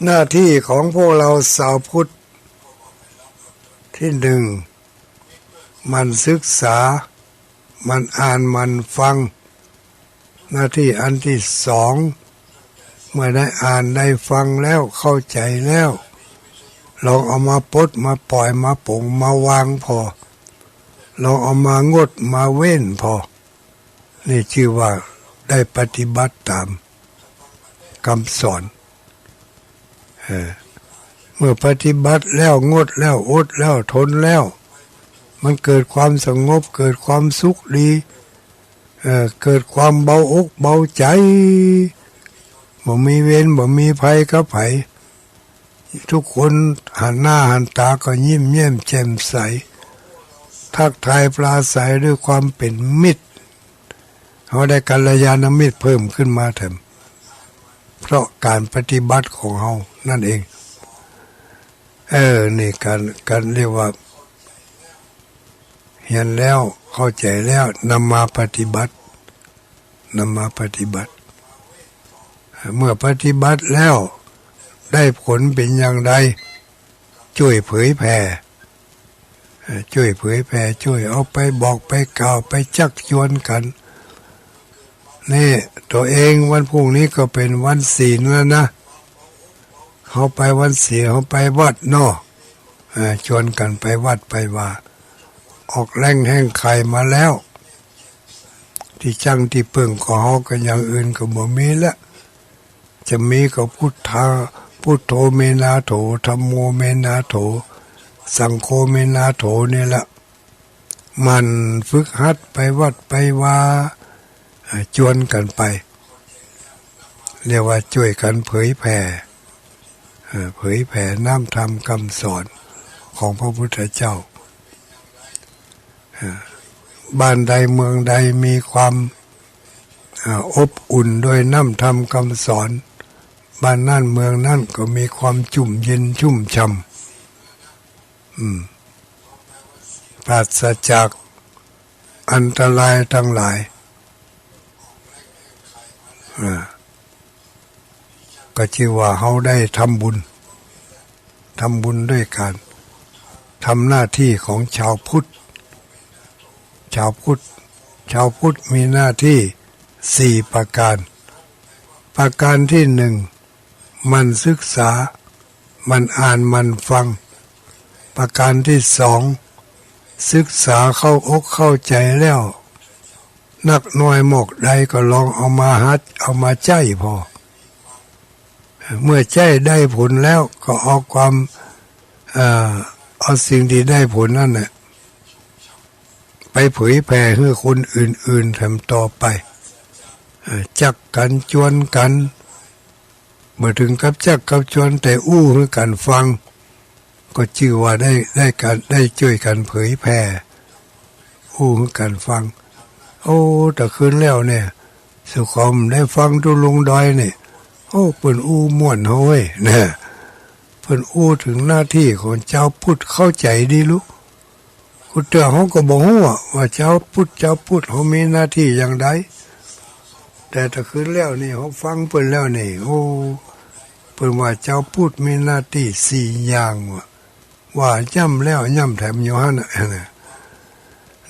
หน้าที่ของพวกเราชาวพุทธที่มันศึกษามันอ่านมันฟังหน้าที่อันที่2เมื่อได้อ่านได้ฟังแล้วเข้าใจแล้วลองเอามาปลดมาปล่อยมาปลงมาวางพอลองเอามางดมาเว้นพอนี่ชื่อว่าได้ปฏิบัติตามคำสอนเมื่อปฏิบัติแล้วงดแล้วอดแล้วทนแล้วมันเกิดความสงบเกิดความสุขดีเกิดความเบาอกเบาใจบ่มีเวรบ่มีภัยกับไผทุกคนหันหน้าหันตาก็ยิ้มแย้มแจ่มใสทักทายปราศัยด้วยความเป็นมิตรเขาได้กัลยาณมิตรเพิ่มขึ้นมาแถมเพราะการปฏิบัติของเขานั่นเองนี่การเรียกว่าเห็นแล้วเข้าใจแล้วนำมาปฏิบัติเมื่อปฏิบัติแล้วได้ผลเป็นอย่างไรช่วยเผยแผ่ช่วยเอาไปบอกไปกล่าวไปชักชวนกันนี่ตัวเองวันพรุ่งนี้ก็เป็นวันศีลแล้วนะเขาไปวันศีลเขาไปวัดนอกชวนกันไปวัดไปว่าออกแรงแห้งไข่มาแล้วที่จังที่เปิ่งของเขากันอย่างอื่นก็บ่มีละจะมีก็พุทโธเมนาโถธัมโมเมนาโถสังโฆเมนาโถนี่ละมันฝึกหัดไปวัดไปว่าชวนกันไปเรียกว่าช่วยกันเผยแผ่น้ำธรรมคำสอนของพระพุทธเจ้าบ้านใดเมืองใดมีความอบอุ่นโดยน้ำธรรมคำสอนบ้านนั่นเมืองนั่นก็มีความชุ่มเย็นชุ่มช่ำปราศจากอันตรายทั้งหลายก็ชื่อว่าเขาได้ทำบุญด้วยการทำหน้าที่ของชาวพุทธมีหน้าที่4 ประการที่ 1มันศึกษา มันอ่านมันฟังประการที่สองศึกษาเข้าอกเข้าใจแล้วนักน้อยหมกใดก็ลองเอามาหัดเอามาใจพอเมื่อใจได้ผลแล้วก็เอาความเอาสิ่งที่ได้ผลนั่นแหละไปเผยแผ่ให้คนอื่นๆทำต่อไปจักกันชวนกันเมื่อถึงกับจักกับชวนแต่อู้ให้กันฟังก็ชื่อว่าได้การได้ช่วยกันเผยแผ่อู้ให้กันฟังโอ้แต่คืนแล้วเนี่ยสุขอมได้ฟังตุลุงดอยเนี่ยโอ้เปิ่นอู้ม่วนเฮ้ยนะเปิ่นอู้ถึงหน้าที่ของเจ้าพุทธเข้าใจดีลูกกูเตือนเขาก็บอกว่าเจ้าพุทธเขามีหน้าที่อย่างใดแต่ถ้าคืนแล้วนี่เขาฟังเปิ่นแล้วนี่โอ้เปิ่นว่าเจ้าพุทธมีหน้าที่สี่อย่างว่าย่ำแล้วย่ำแถมอยู่หั่นน่ะ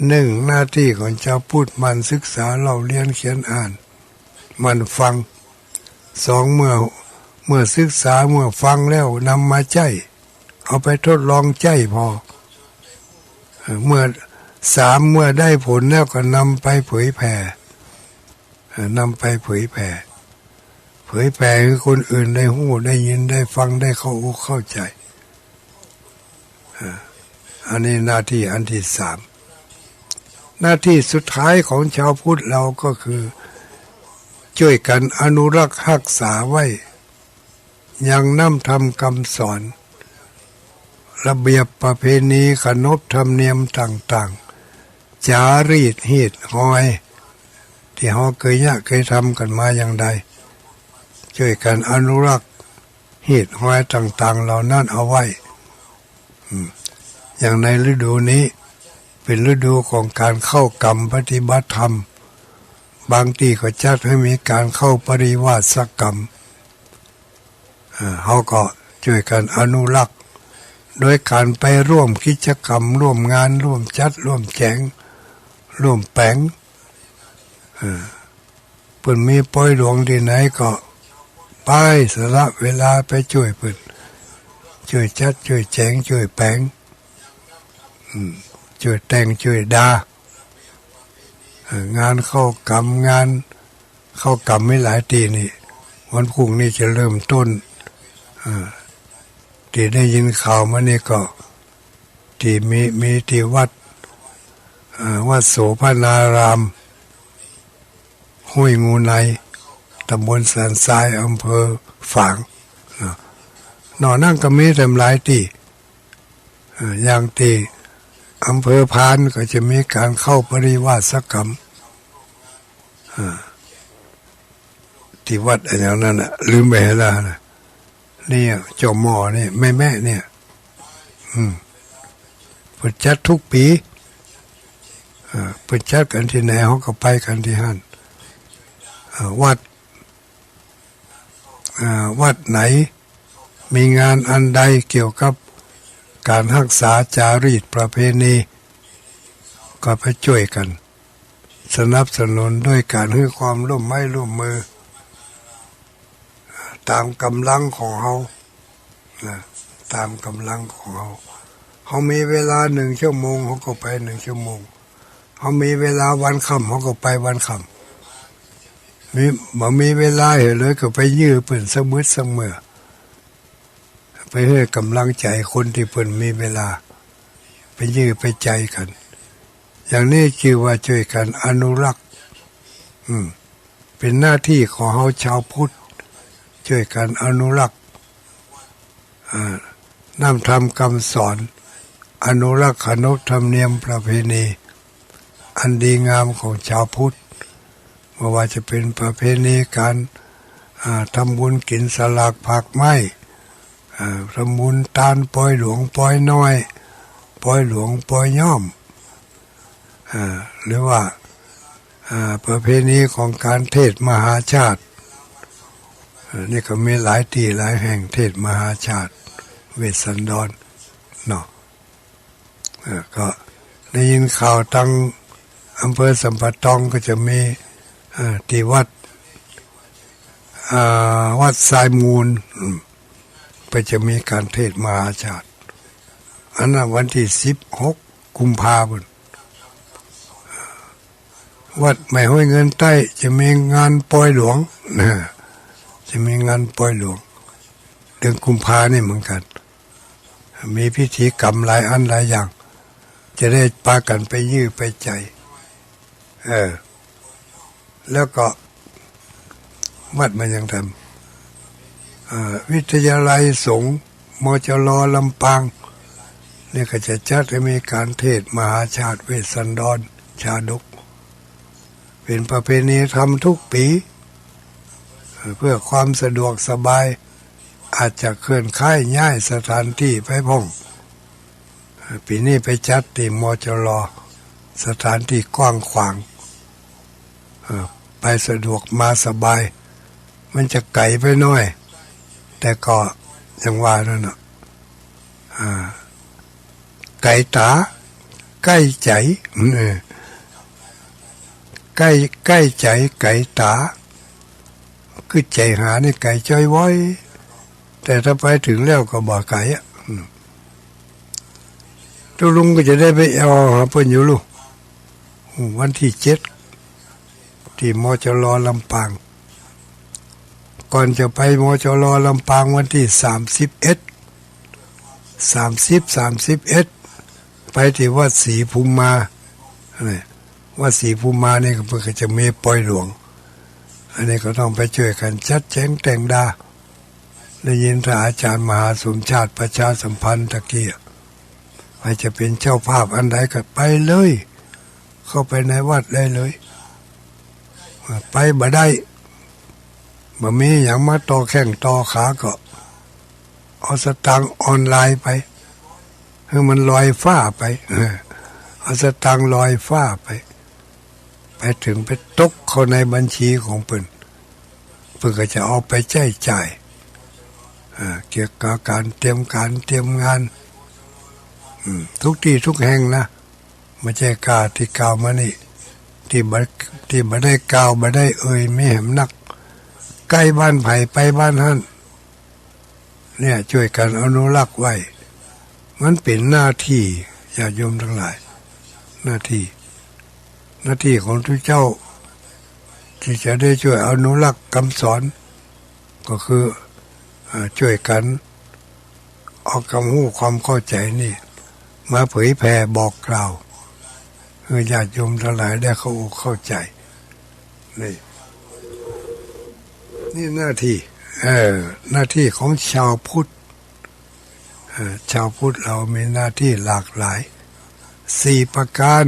หนึ่งหน้าที่ของเจ้าพุทธมันศึกษาเราเรียนเขียนอ่านมันฟังสองเมื่อศึกษาเมื่อฟังแล้วนำมาใจเอาไปทดลองใจพอเมื่อสามเมื่อได้ผลแล้วก็นำไปเผยแผ่นำไปเผยแผ่ให้คนอื่นได้หู้ได้ยินได้ฟังได้เข้าอกเข้าใจอันนี้หน้าที่อันที่สามหน้าที่สุดท้ายของชาวพุทธเราก็คือช่วยกันอนุรักษ์รักษาไว้ยังน้ำทำคำสอนระเบียบประเพณีขนบธรรมเนียมต่างๆจารีตฮีดหอยที่เขาเคยทำกันมาอย่างใดช่วยกันอนุรักษ์ฮีดหอยต่างๆเหล่านั้นเอาไว้อย่างในฤดูนี้เป็นฤดูของการเข้ากรรมปฏิบัติธรรมบางที่ก็จัดให้มีการเข้าปริวาสกรรมเขาก็ช่วยกันอนุรักษ์โดยการไปร่วมกิจกรรมร่วมงานร่วมจัดร่วมแจงร่วมแปลงเปิ่นมีปล่อยหลวงที่ไหนก็ไปสละเวลาไปช่วยเปิ่นช่วยจัดช่วยแจงช่วยแปลงช่วยแต่งช่วยดางานเข้ากรรมงานเข้ากรรมไม่หลายตีนี่วันพรุ่งนี้จะเริ่มต้นที่ได้ยินข่าวมานี่ก็ที่มีที่วัดโสภณารามห้วยงูในตำบลสันทรายอำเภอฝางนอนั่งก็มีแต่หลายที่อย่างที่อำเภอพานก็จะมีการเข้าปริวาสกรรมที่วัดอะไรอย่างนั้นน่ะลืมไปแล้วนะนี่เจ้าหม้อนี่แม่เนี่ยเปิดจัดทุกปีเปิดจัดกันที่ไหนเขาก็ไปกันที่นั่นวัดไหนมีงานอันใดเกี่ยวกับการรักษาจารีตประเพณีก็ไปช่วยกันสนับสนุนด้วยการให้ความร่วมไม้ร่วมมือตามกำลังของเขาตามกำลังของเขามีเวลา1 ชั่วโมงเขาก็ไป1 ชั่วโมงเขามีเวลาวันค่ำเขาก็ไปวันค่ำมีเวลาเหรอเลยก็ไปยื้อเปิ่นเสมอไปให้กำลังใจคนที่เปิ่นมีเวลาไปยื้อไปใจกันอย่างนี้คือว่าช่วยกันอนุรักษ์เป็นหน้าที่ของเราชาวพุทธช่วยกันอนุรักษ์นำธรรมคำสอนอนุรักษ์ขนบธรรมเนียมประเพณีอันดีงามของชาวพุทธไม่ว่าจะเป็นประเพณีการทำบุญกินสลากผักไม้ทำบุญตานปล่อยหลวงปล่อยน้อยปล่อยหลวงปล่อยย่อมหรือว่าประเพณีของการเทศมหาชาตินี่ก็มีหลายที่หลายแห่งเทศมหาชาติเวสสันดรเนาะก็ได้ยินข่าวตั้งอำเภอสัมปะตองก็จะมีที่วัดทรายมูล ไปจะมีการเทศน์มหาชาติอันนั้นวันที่16 กุมภาพันธ์วัดไม่ห้วยเงินใต้จะมีงานปล่อยหลวงนะจะมีงานปล่อยหลวงเดือนกุมภานี่เหมือนกันมีพิธีกรรมหลายอันหลายอย่างจะได้พากันไปยื้อไปใจแล้วก็วัดมันยังทำวิทยาลัยสงฆ์มจรลำปางนี่ก็จะจัดให้มีการเทศน์มหาชาติเวสสันดรชาดกเป็นประเพณีทำทุกปีเพื่อความสะดวกสบายอาจจะเคลื่อนย้ายย้ายสถานที่ไปพ้องปีนี้ไปจัดที่มจรสถานที่กว้างขวางไปสะดวกมาสบายมันจะไกลไปหน่อยแต่ก็ยังว่านั่นน่ะไก่ตาใกล้ใจใกล้ใจไก่ตาคือใจหานี่ไก่จ้อยไว้แต่ถ้าไปถึงแล้วก็บ่ไก่ตัวลุงก็จะได้ไปเอาหาเพิ่นอยู่ลูกวันที่7ที่มจรลำปางก่อนจะไปมจรลำปางวันที่31ไปที่วัดศรีภูมิมาวัดศรีภูมิมานี่ก็เพื่อจะมีปล่อยหลวงอันนี้ก็ต้องไปช่วยกันจัดแจงแต่งดาได้ยินท่านอาจารย์มหาสมชาติประชาสัมพันธ์ตะกี้ใครจะเป็นเจ้าภาพอันใดก็ไปเลยเข้าไปในวัดได้เลยไปบ่ได้บ่มีอย่างมาต่อแข้งต่อขาก็เอาสตางค์ออนไลน์ไปให้มันลอยฟ้าไปเอาสตางค์ลอยฟ้าไปถึงไปตกเข้าในบัญชีของเพิ่นก็จะเอาไปใช้จ่ายเกี่ยวกับการเตรียมงานทุกที่ทุกแห่งนะไม่ใช่กาที่กล่าวมานี่ที่บ่ได้กล่าวบ่ได้ไม่เห็นนักใกล้บ้านไผ่ไปบ้านท่านเนี่ยช่วยกันอนุรักษ์ไว้มันเป็นหน้าที่ญาติโยมทั้งหลายหน้าที่ของทุกเจ้าที่จะได้ช่วยอนุรักษ์คำสอนก็คือช่วยกันเอาความรู้ความเข้าใจนี่มาเผยแผ่บอกกล่าวให้ญาติโยมทั้งหลายได้เข้าใจนี่หน้าที่ของชาวพุทธชาวพุทธเรามีหน้าที่หลากหลาย4 ประการ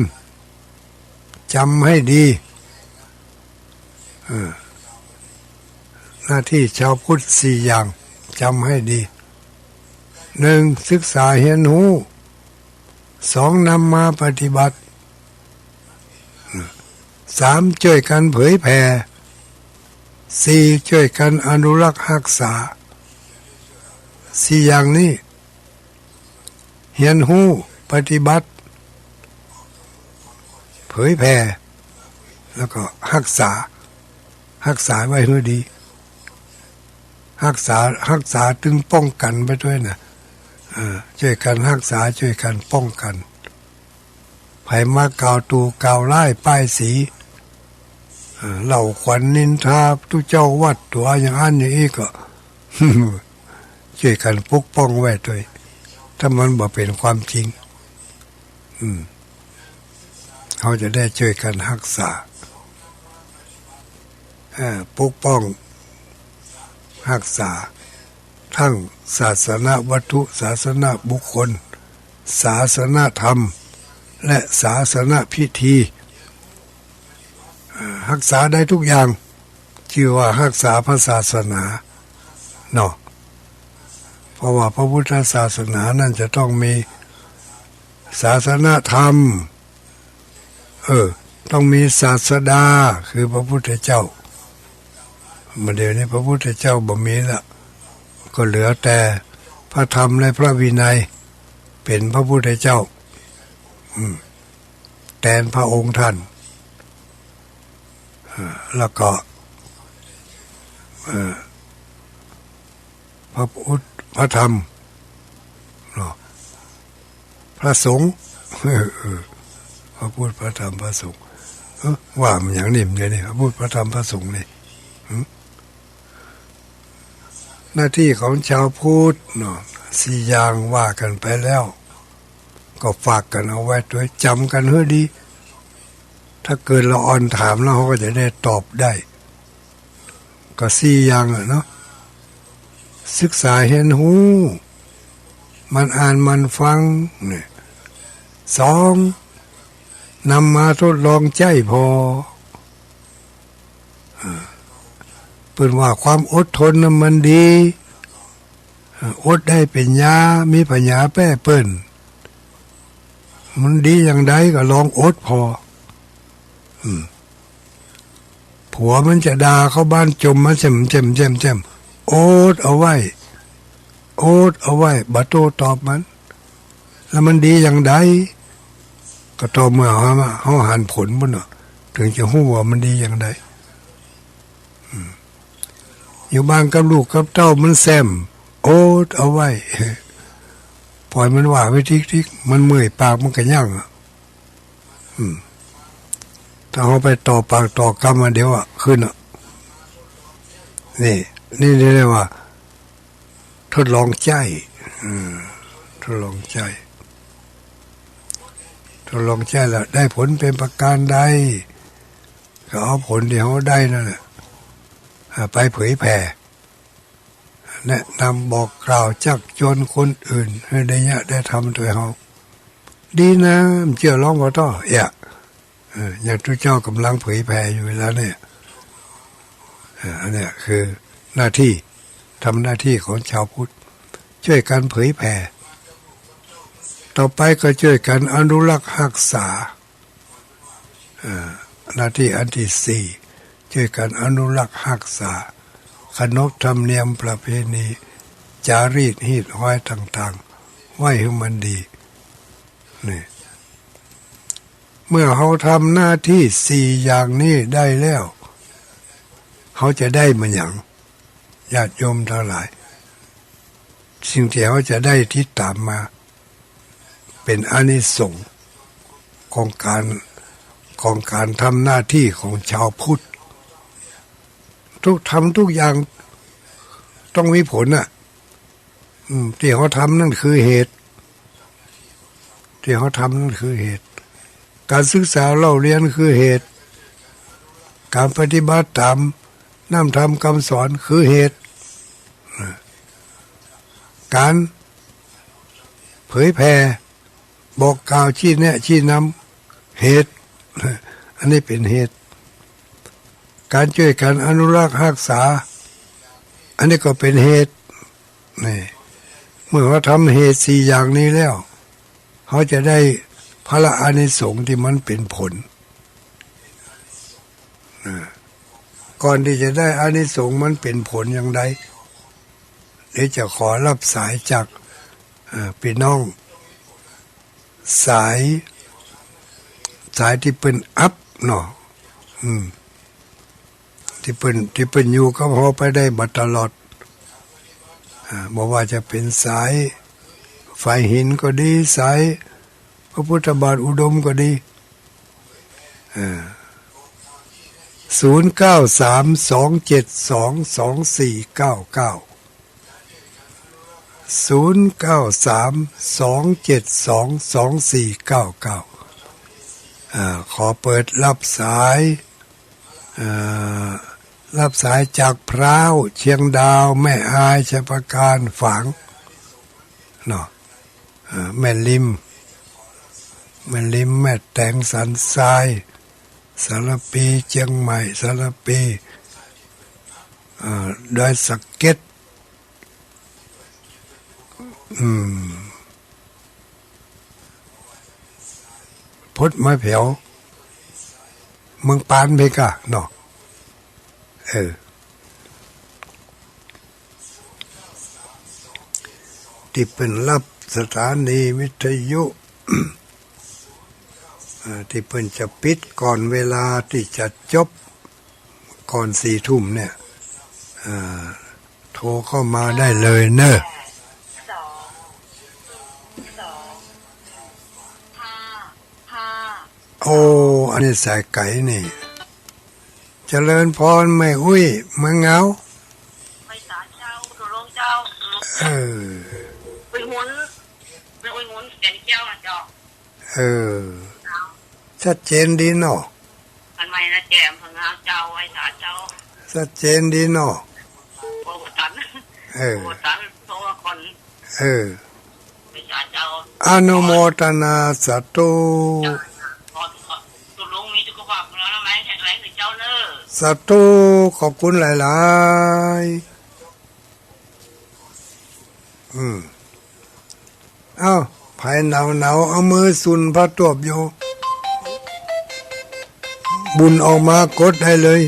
จำให้ดีหน้าที่ชาวพุทธ4 อย่างจำให้ดี 1. ศึกษาเรียนรู้ 2. นำมาปฏิบัติ 3. ช่วยกันเผยแผ่ 4. ช่วยกันอนุรักษ์รักษา4 อย่างนี้เรียนรู้ปฏิบัติเผยแผ่แล้วก็รักษาไว้ให้ดีรักษาถึงป้องกันไปด้วยนะช่วยกันรักษาช่วยกันป้องกันไผมากล่าวตูกล่าวไล่ป้ายสีเหล่าขวัญนินทาทุกเจ้าวัดตัวอย่างอันอย่างนี้ก็ ช่วยกันปกป้องไว้ด้วยถ้ามันบ่เป็นความจริงเขาจะได้ช่วยกันรักษาปกป้องรักษาทั้งศาสนาวัตถุศาสนาบุคคลศาสนาธรรมและศาสนาพิธีรักษาได้ทุกอย่างชื่อว่ารักษาพระศาสนาเนาะเพราะว่าพระพุทธศาสนานั่นจะต้องมีศาสนาธรรมต้องมีศาสดาคือพระพุทธเจ้าเดี๋ยวนี้พระพุทธเจ้าบ่มีละก็เหลือแต่พระธรรมและพระวินัยเป็นพระพุทธเจ้าแทนพระองค์ท่านแล้วก็ พระธรรมพระสงฆ์พระพุทธพระธรรมพระสงฆ์ว่ามันอย่างนี้มันนี่พระพุทธพระธรรมพระสงฆ์นี่หน้าที่ของชาวพุทธเนาะสี่อย่างว่ากันไปแล้วก็ฝากกันเอาไว้ด้วยจำกันให้ดีถ้าเกิดเราอ่อนถามแล้วเขาก็จะได้ตอบได้ก็สี่อย่างเนาะศึกษาเห็นหูมันอ่านมันฟังเนี่ยสองนำมาทดลองใจพอเป็นว่าความอดทนนั้นมันดีอดได้เป็นยามีปัญญาแป้เปิ้นมันดีอย่างใดก็ลองอดพอผัวมันจะด่าเข้าบ้านจมมาเจ็มโอดเอาไว้บัดโตตอบมันแล้วมันดีอย่างใดก็ต่อเมื่อเขาหันผลมันเนาะถึงจะรู้ว่ามันดีอย่างใดอยู่บ้านกับลูกกับเต้ามันแซมโอดเอาไว้ปล่อยมันว่าไว้ทิกมันเมื่อยปากมันก็ยั่งถ้าเขาไปต่อปากต่อกรรมมาเดี๋ยวขึ้นนี่เรียกว่าทดลองใจทดลองใจแล้วได้ผลเป็นประการใดก็เอาผลที่เขาได้นั่นแหละไปเผยแผ่แนะนำบอกกล่าวจักจนคนอื่นให้ได้ทำตัวเขาดีนะเชื่อร้องว่าต่ออย่างทุกเจ้ากำลังเผยแผ่อยู่แล้วเนี่ยอันนี้คือหน้าที่ทำหน้าที่ของชาวพุทธช่วยกันเผยแผ่ต่อไปก็ช่วยกันอนุรักษ์รักษาหน้าที่อันที่สี่ช่วยกันอนุรักษ์รักษาขนบธรรมเนียมประเพณีจารีตฮีตห้อยต่างๆไว้ให้มันดีนี่เมื่อเขาทำหน้าที่สี่อย่างนี้ได้แล้วเขาจะได้มันอย่างญาติโยมทั้งหลายสิ่งที่เขาจะได้ที่ตามมาเป็นอานิสงส์ของการทำหน้าที่ของชาวพุทธทุกอย่างต้องมีผลที่เขาทำนั่นคือเหตุการศึกษาเล่าเรียนคือเหตุการปฏิบัติตามน้ำธรรมคำสอนคือเหตุการเผยแผ่บอกกล่าวชี้แนะชี้นำเหตุอันนี้เป็นเหตุการช่วยกันอนุรักษ์รักษาอันนี้ก็เป็นเหตุนี่เมื่อเขาทำเหตุสี่อย่างนี้แล้วเขาจะได้พระอานิสงส์ที่มันเป็นผลก่อนที่จะได้อานิสงส์มันเป็นผลอย่างไรเดี๋ยวจะขอรับสายจากพี่น้องสายที่เป็นอัพเนาะที่เป็นอยู่ก็พอไปได้บัดตลอดบอกว่าจะเป็นสายไฟหินก็ดีสายพระพุทธบาทอุดมก็ดี0932722499 0932722499ขอเปิดรับสายจากพร้าวเชียงดาวแม่อายชัยประการฝางเนาะแม่ริมแม่แตงสันทรายสารปีเชียงใหม่สารปีดอยสะเก็ดพุทธมาเผียวเมืองปานเพกะเนาะที่เป็นรับสถานีวิทยุ ที่เพิ่นจะปิดก่อนเวลาที่จะจบก่อน4 ทุ่มเนี่ยโทรเข้ามาได้เลยเนอะ โอ้อันนี้สายไก่นี่เจริญพรไม่อุ้ยเมืองเงาไปศาลเจ้าตุลงเจ้าเออไปหุนไปหุนแก่นแก้วนะเจ้าเออชัดเจนดีเนาะมันไม่นะแจมพังงาเจ้าไว้ศาลเจ้าชัดเจนดีเนาะโปรตันโปรตันโทรคนไปศาลเจ้าอนุโมทนาสาธุตุลงมีสุขภาพแล้วนะแม่แข็งแรงถึงเจ้าเนอะสาธุขอบคุณหลายๆเอ้าภายหนาวเอามือสุนพระตวบอยู่บุญออกมากดได้เลย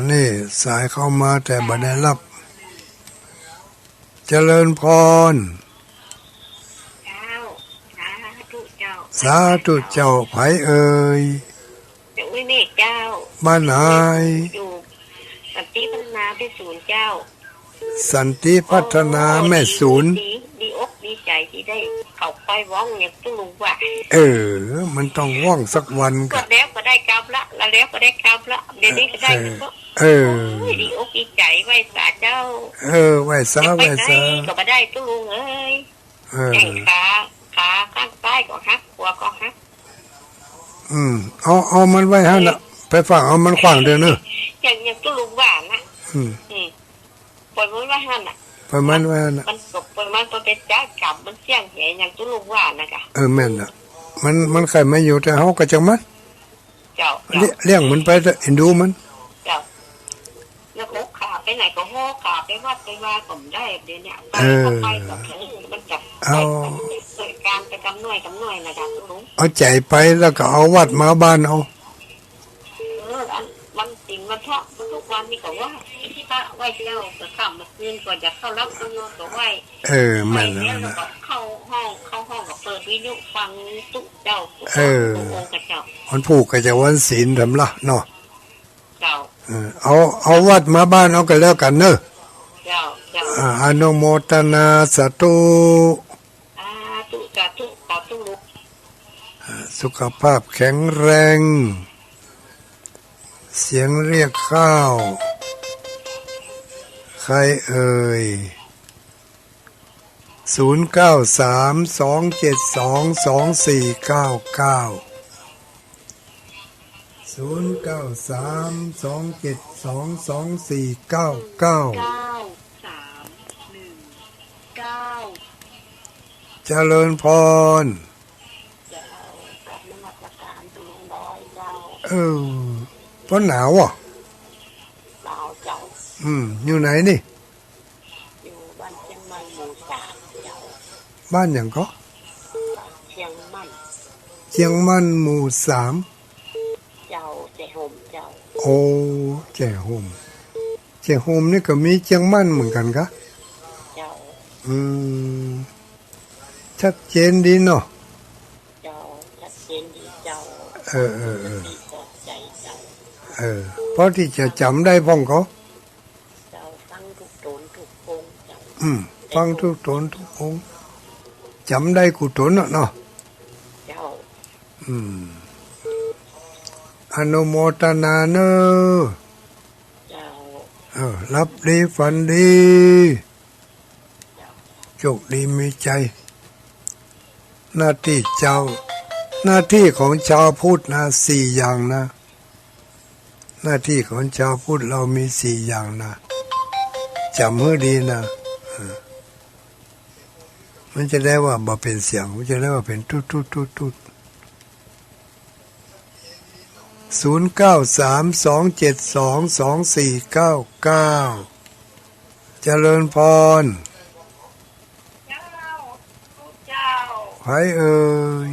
นี่สายเข้ามาแต่บ่ได้รับเจริญพรสาธุเจ้าไผเอ่ยเจ้าไม่เมฆเจ้าบ้านไหนอยู่สันติพัฒนาแม่ศูนย์เจ้าสันติพัฒนาแม่ศูนย์ดีอกดีใจที่ได้เข้าไปว่องเนี่ยต้องรู้ว่ามันต้องว่องสักวันก็แล้วก็ได้กรรมละแล้วก็ได้กรรมละเดี๋ยวนี้ก็ได้ก็ดีอกดีใจไหว้สาเจ้าไหว้สาก็มาได้ตู้ลุงเอ้ยแข่งขาข้างใต้ก็ฮักหัวก็ฮักเอามันไว้ฮะน่ะไปฝากเอามันขวางเด้อเนอะอย่างตู้ลุงว่านะปล่อยมันไว้ฮะน่ะปล่อยมันไว้ฮะน่ะมันตกปล่อยมันเป็นจ้ากลับมันเสี่ยงเหยอย่างตู้ลุงว่านะคะแม่นน่ะมันใครไม่อยู่แต่เฮาก็จังมันเจ้าเลี้ยงมันไปเอ็นดูมันเจ้าแล้วโหขาไปไหนก็โหขาไปวัดไปว่าผมได้เดี๋ยวนี้ไปกับมันจับเอาการไปกำหน่วยนะจ๊ะลุงเอาใจไปแล้วก็เอาวัดมาบ้านเอาวันจริงวันพระทุกวันนี่ก็ว่าที่พระไหว้เจ้าก็ข้ามมาคืนก่อนจะเข้ารับตัวก็ไหว้แม่นแล้วก็เข้าห้องก็เปิดวิทยุฟังตุ๊เจ้าองค์กับเจ้าวันผูกก็จะวันศีลทำละเนาะเจ้าเอาวัดมาบ้านเอากันแล้วกันเนอะเจ้าอนุโมทนาสาธุสุขภาพแข็งแรงเสียงเรียกข้าวใครเอ่ย0932722499 เจริญพรเพราะหนาวอ่ะหนาวเจ้าอยู่ไหนนี่อยู่บ้านเชียงมันหมู่3เจ้าบ้านอย่างก็เชียงมันหมู่3เจ้าเจห่มเจ้าโอ้เจห่มนี่ก็มีเชียงมันเหมือนกันกะเจ้าชัดเจนดีเนาะเจ้าชัดเจนดีเจ้าเพราะที่จะจำได้พ้องเขาเจ้าฟังทุกตนทุกองค์เจ้าฟังทุกตนทุกองค์จำได้กุศลเนาะเจ้าอนุโมทนาเนอเจ้ารับดีฝันดีโชคดีมีใจหน้าที่เจ้าหน้าที่ของชาวพุทธนะ4อย่างนะหน้าที่ของชาวพุทธเรามี4อย่างนะจำให้ดีนะมันจะได้ว่าบ่เป็นเสียงมันจะได้ว่าเป็นตุ๊ด0932722499เจริญพรไผเอ่ย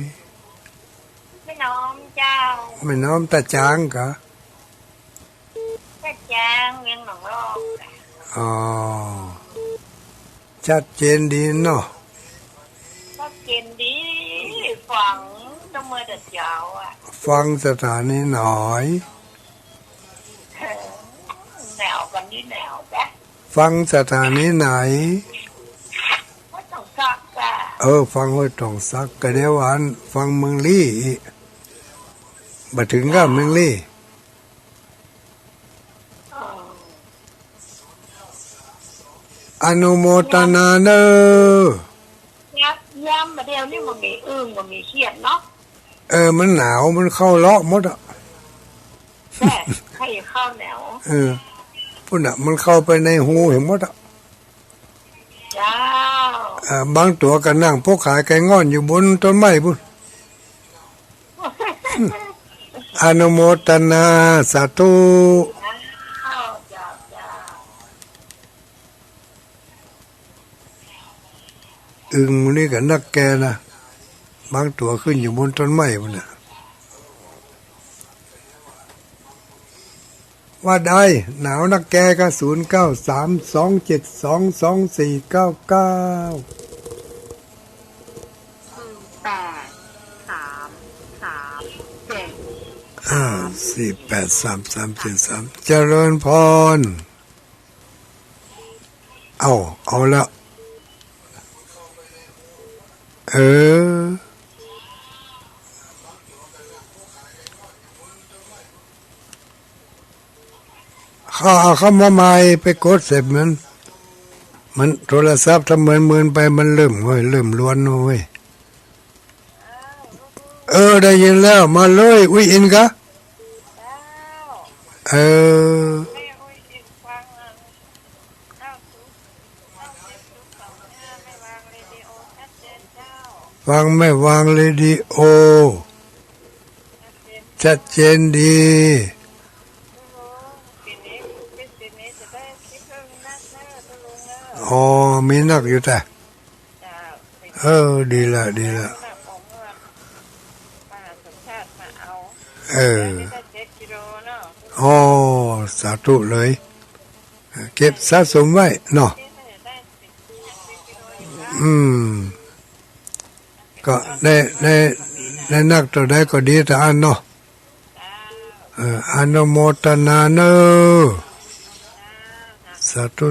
ไม่น้อมเจ้าไม่น้อมตาจางกะตาจางเมียงหนองรอกชัดเจนดีเนาะชัดเจนดีฟังต้องมือเด็ดยาวฟังสถานีหน่อยแนวกันนี่แนวจ้ะฟังสถานีไหนไม่ต้องซักจ้ะ ฟังห้วยตองซักก็เดี๋ยวอันฟังเมืองลี่อีกบัดถึงก็เมืองลี่อนุโมทนาเนอย้ำมาเดียวนี่มันมีมันมีเครียดเนาะมันหนาวมันเข้าเลาะหมดอ่ะแต่ให้เข้าแนวพุ่นอ่ะมันเข้าไปในหูเห็นหมดอ่ะจ้าบางตัวก็นั่งพวกขายไก่งอนอยู่บนต้นไม้พุ่นอนุโมทนาสาธุอึ่งมันนี่กับนักแกนะบางตัวขึ้นอยู่บนต้นไม้พุ่นน่ะว่าได้หนาวนักแกก็0932722499 48337 เจริญพรเอาแล้วเข้ามาใหม่ไปกดเสร็จมันโทรศัพท์ทำเหมือนไปมันเริ่มล้วนเว้ยได้ยินแล้วมาเลยอุ้ยอินกะฟังไม่วางเรดิโอชัดเจนดีมีนักอยู่แต่ดีละสาธุเลยเก็บสะสมไว้เนาะก็ได้นักตัวใดก็ดีแต่อันเนาะอนุโมทนาเนอสาธุ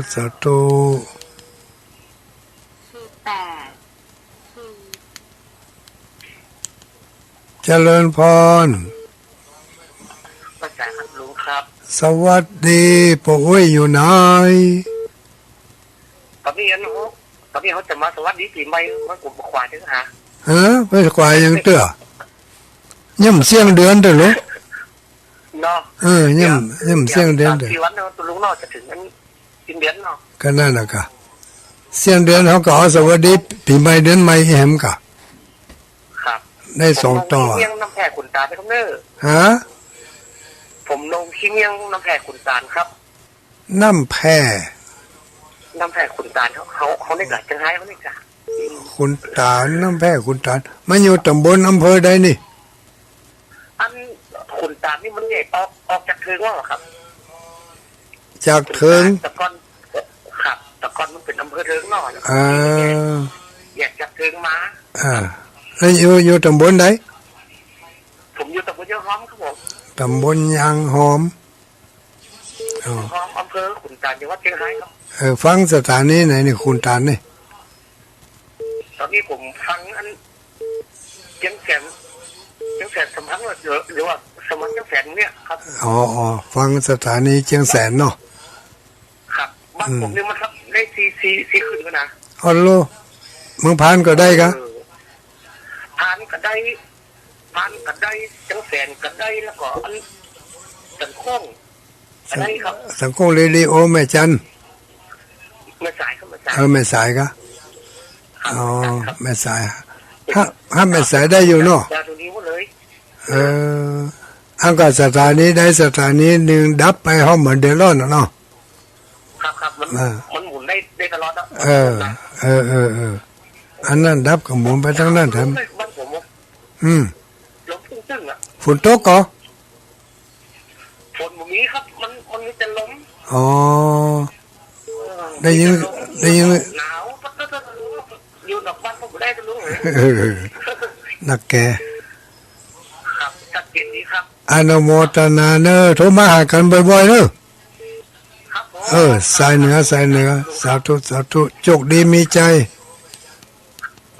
เจริญพรภาษาครับลุงครับสวัสดีปู่อุ้ยอยู่ไหนตอนนี้เขาจะมาสวัสดีปีใหม่มากลุ่มควายถึงหาไปควายยังเตื้อย่ำเสียงเดือนเด้อลูกเนาะย่ำเสียงเดือนเด้อกี่วันเนาะตัวลุงเนาะจะถึงนั้นสิ้นเดือนเนาะก็นั่นน่ะกะเสียงเดือนเขาก็สวัสดีปีใหม่เดือนใหม่แหมกะครับได้2ต่อเมียงน้ำแพร่ขุนตาลไปครับเน้อผมลงขี้เมียงน้ำแพร่ขุนตาลครับน้ำแพร่ขุนตาลเขาได้กัดจังไห้เขาได้กัดขุนตาลน้ำแพร่ขุนตาลมันอยู่ตำบลอำเภอใดนี่อันขุนตาลนี่มันเนี่ยออกจากเทิงว่าหรอครับจากเทิงตะกอนครับตะกอนมันเป็นอำเภอเทิงนอกอยากจากเทิงมาแล้วอยู่ตำบลใดผมอยู่ตำบลยางหอมครับผมตำบลยางหอมอำเภอขุนตาลจังหวัดเชียงรายครับฟังสถานีไหนนี่ขุนตาลนี่ตอนนี้ผมฟังอันเชียงแสนสมพันธ์หรือว่าสมพันธ์เชียงแสนเนี่ยครับฟังสถานีเชียงแสนเนาะครับบ้านผมเนี่ยมันครับได้ซีขึ้นกันนะโลมึงผ่านก็ได้กะผ่านก็ได้จังแสนก็ได้แล้วก็อันสังคงอะไรครับสังคงเรดิโอแม่จันแม่สายครับแม่สายกะแม่สายถ้าแม่สายได้อยู่เนาะดาวตรงนี้หมดเลยอันก็สถานีได้สถานีหนึ่งดับไปห้องเหมือนเดลอนเนาะครับมันหมุนได้ตลอดนะอันนั้นดับกับหมุนไปทั้งนั้นแถมบ้านผมลมตึ้งอ่ะฝนตกก็ฝนแบบนี้ครับมันมีแต่ลมได้ยินหนาวอยู่นอกบ้านผมได้จะรู้นักแกครับจัดเก็บดีครับอนุโมทนาเนอโทรมาหากันบ่อยๆเนอะสายเหนือสาธุโชคดีมีใจ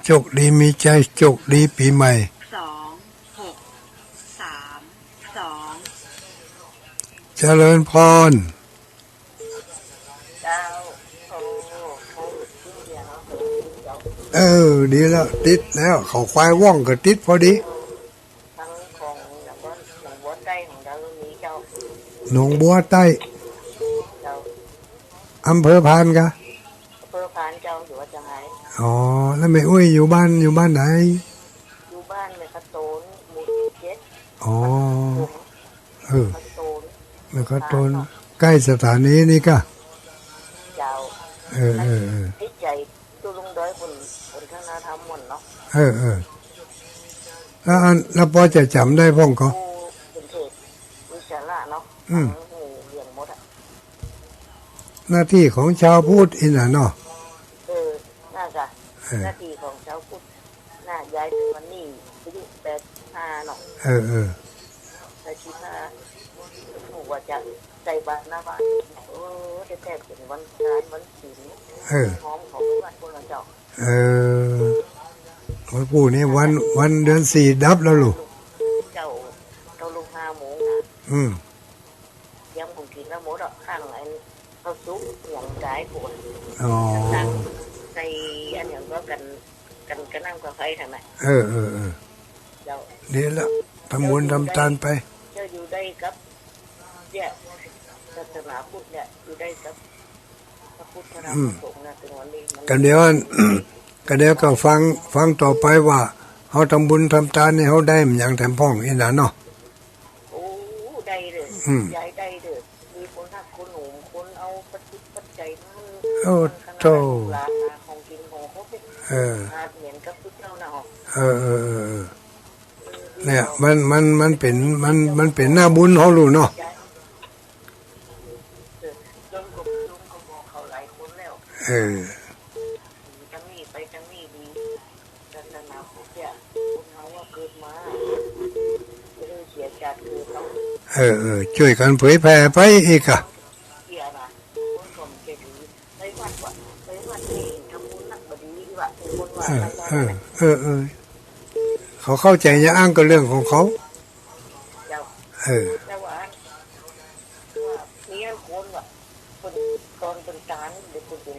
โชคดีมีใจโชคดีปีใหม่2632เจริญพรเจ้าโอ้เขาขึ้นเดียวเขาเจ้าดีแล้วติดแล้วเขาควายว่องก็ติดพอดีทั้งของอย่างว่าอย่างวัดใต้ของเรานี้เจ้าหนองบัวใต้เจ้าอำเภอพานกะอำเภอพานเจ้าอยู่ว่าจะไงอ๋อแล้วแม่อุ้ยอยู่บ้านไหนอยู่บ้านในกระโตนหมู่7อ๋อกระโตนแม่ก็ต้นใกล้สถานีนี่กะเจ้าที่ใจตัวลุงด้อยคนข้างหน้าทำหมดเนาะแล้วพอจะจำได้พ่องก็เป็นเทศวิชาละเนาะเรียงหมดอ่ะหน้าที่ของชาวพุทธอินะเนาะน่าจะหน้าที่ของชาวพุทธน่าย้ายถึงวันนี้อายุ85เนาะ85ถูกว่าจะใจบ้านหน้าบ้านแทบเป็นวันงานวันศีลพร้อมของวัดพวกเราเจ้าวันปู่นี่วันเดือน4ดับแล้วลูกเจ้าลง5 โมงยังคงกินแล้วหมดอ่ะข้างไหนเขาซุปอย่างใจปวดในอันอย่างก็กันนั่งกับไฟทำไมเจ้าเดี๋ยวละทำบุญทำทานไปเจ้าอยู่ได้ครับเนี่ยศาสนาพุทธเนี่ยอยู่ได้ครับพระพุทธพระธรรมพระสงฆ์นะถึงวันนี้กันเดี๋ยวก็ฟังต่อไปว่าเขาทำบุญทำทานนี่เขาได้อย่างแถมพ่องอีน่ะเนาะโอ้ได้เลยย้ายได้เลยมีคนหักคนหนุ่มคนเอาปัจจัยโอ้โธ่ของกินของเขาเป็นเหมือนกับพุทธเจ้านะเนี่ยมันเป็นหน้าบุญเขาลูกเนาะจังนี่ไปจังนี่ดีศาสนาพุทธเนี่ยคนเขาว่าเกิดมาไม่ได้เสียจากเกิดเขาช่วยกันเผยแผ่ไปอีกอ่ะเสียนะคนสมเจดีไปวัดเองทำบุญนักบดีว่าเป็นคนว่าเขาเข้าใจจะอ้างก็เรื่องของเขาแต่ว่าเนี่ยคนว่าตอนเป็นการเด็กคนเป็น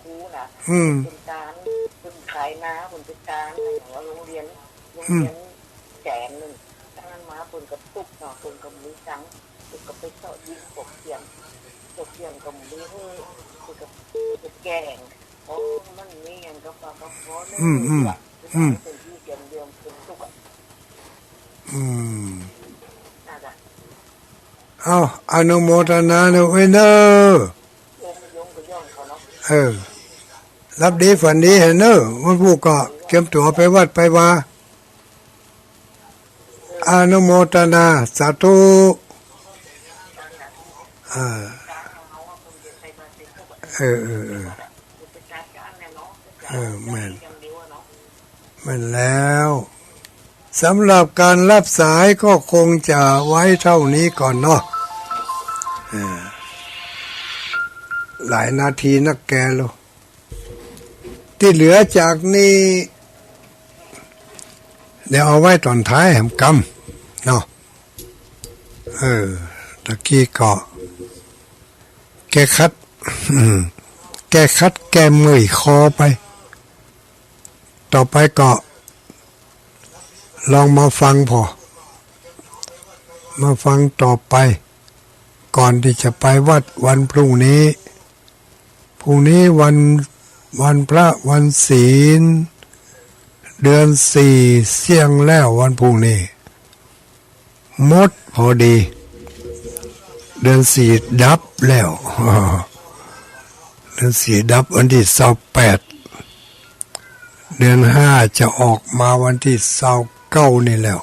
ครูนะเป็นการเป็นขายน้าคนเป็นการอย่างว่าโรงเรียนแสนหนึ่งดังนั้นมาคนกับตุ๊กเนาะคนกับมือจังคนกับไปเสาะยิงปกเสียงกับมือคนกับแกงเพราะมันมีอย่างกับปลากระเพาะเนี่ยเป็นที่เดียมเป็นตุ๊กเอาอนุโมทนาเนอะเว้ยเนอะรับดีฝันดีเห็นเนอะวันผู้ก็เก็บตัวไปวัดไปว่าอนุโมทนาสาธุแม่นแล้วสำหรับการรับสายก็คงจะไว้เท่านี้ก่อนเนาะหลายนาทีนักแกโลที่เหลือจากนี้เดี๋ยวเอาไว้ตอนท้ายแหมกำเนาะตะกี้ก็แก้คัดแก้เมื่อยคอไปต่อไปก็ลองมาฟังมาฟังต่อไปก่อนที่จะไปวัดวันพรุ่งนี้วันพระวันศีลเดือน4เสี่ยงแล้ววันพรุ่งนี้หมดพอดีเดือน4ดับแล้วเดือน4ดับวันที่28เดือน5จะออกมาวันที่29นี่แล้ว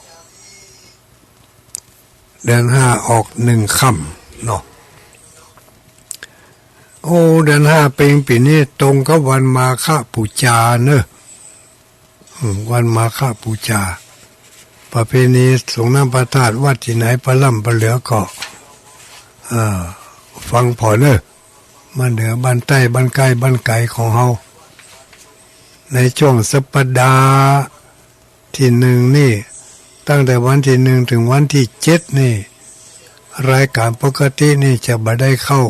เดือน5ออก1ค่ำเนาะโอ้เดือน5เป็นปีนี้ตรงกับวันมาฆบูชาเนอะวันมาฆบูชาประเพณีสงฆ์น้ำประทาดวัดที่ไหนประล่ำประเหลือก็ฟังพอเนอะมาเหนือบ้านใต้บ้านใกล้บ้านไกลของเฮา ในช่วงสัปดาห์ที่หนึ่งนี่ตั้งแต่วันที่หนึ่งถึงวันที่7นี่รายการปกตินี่จะไม่ได้เข้า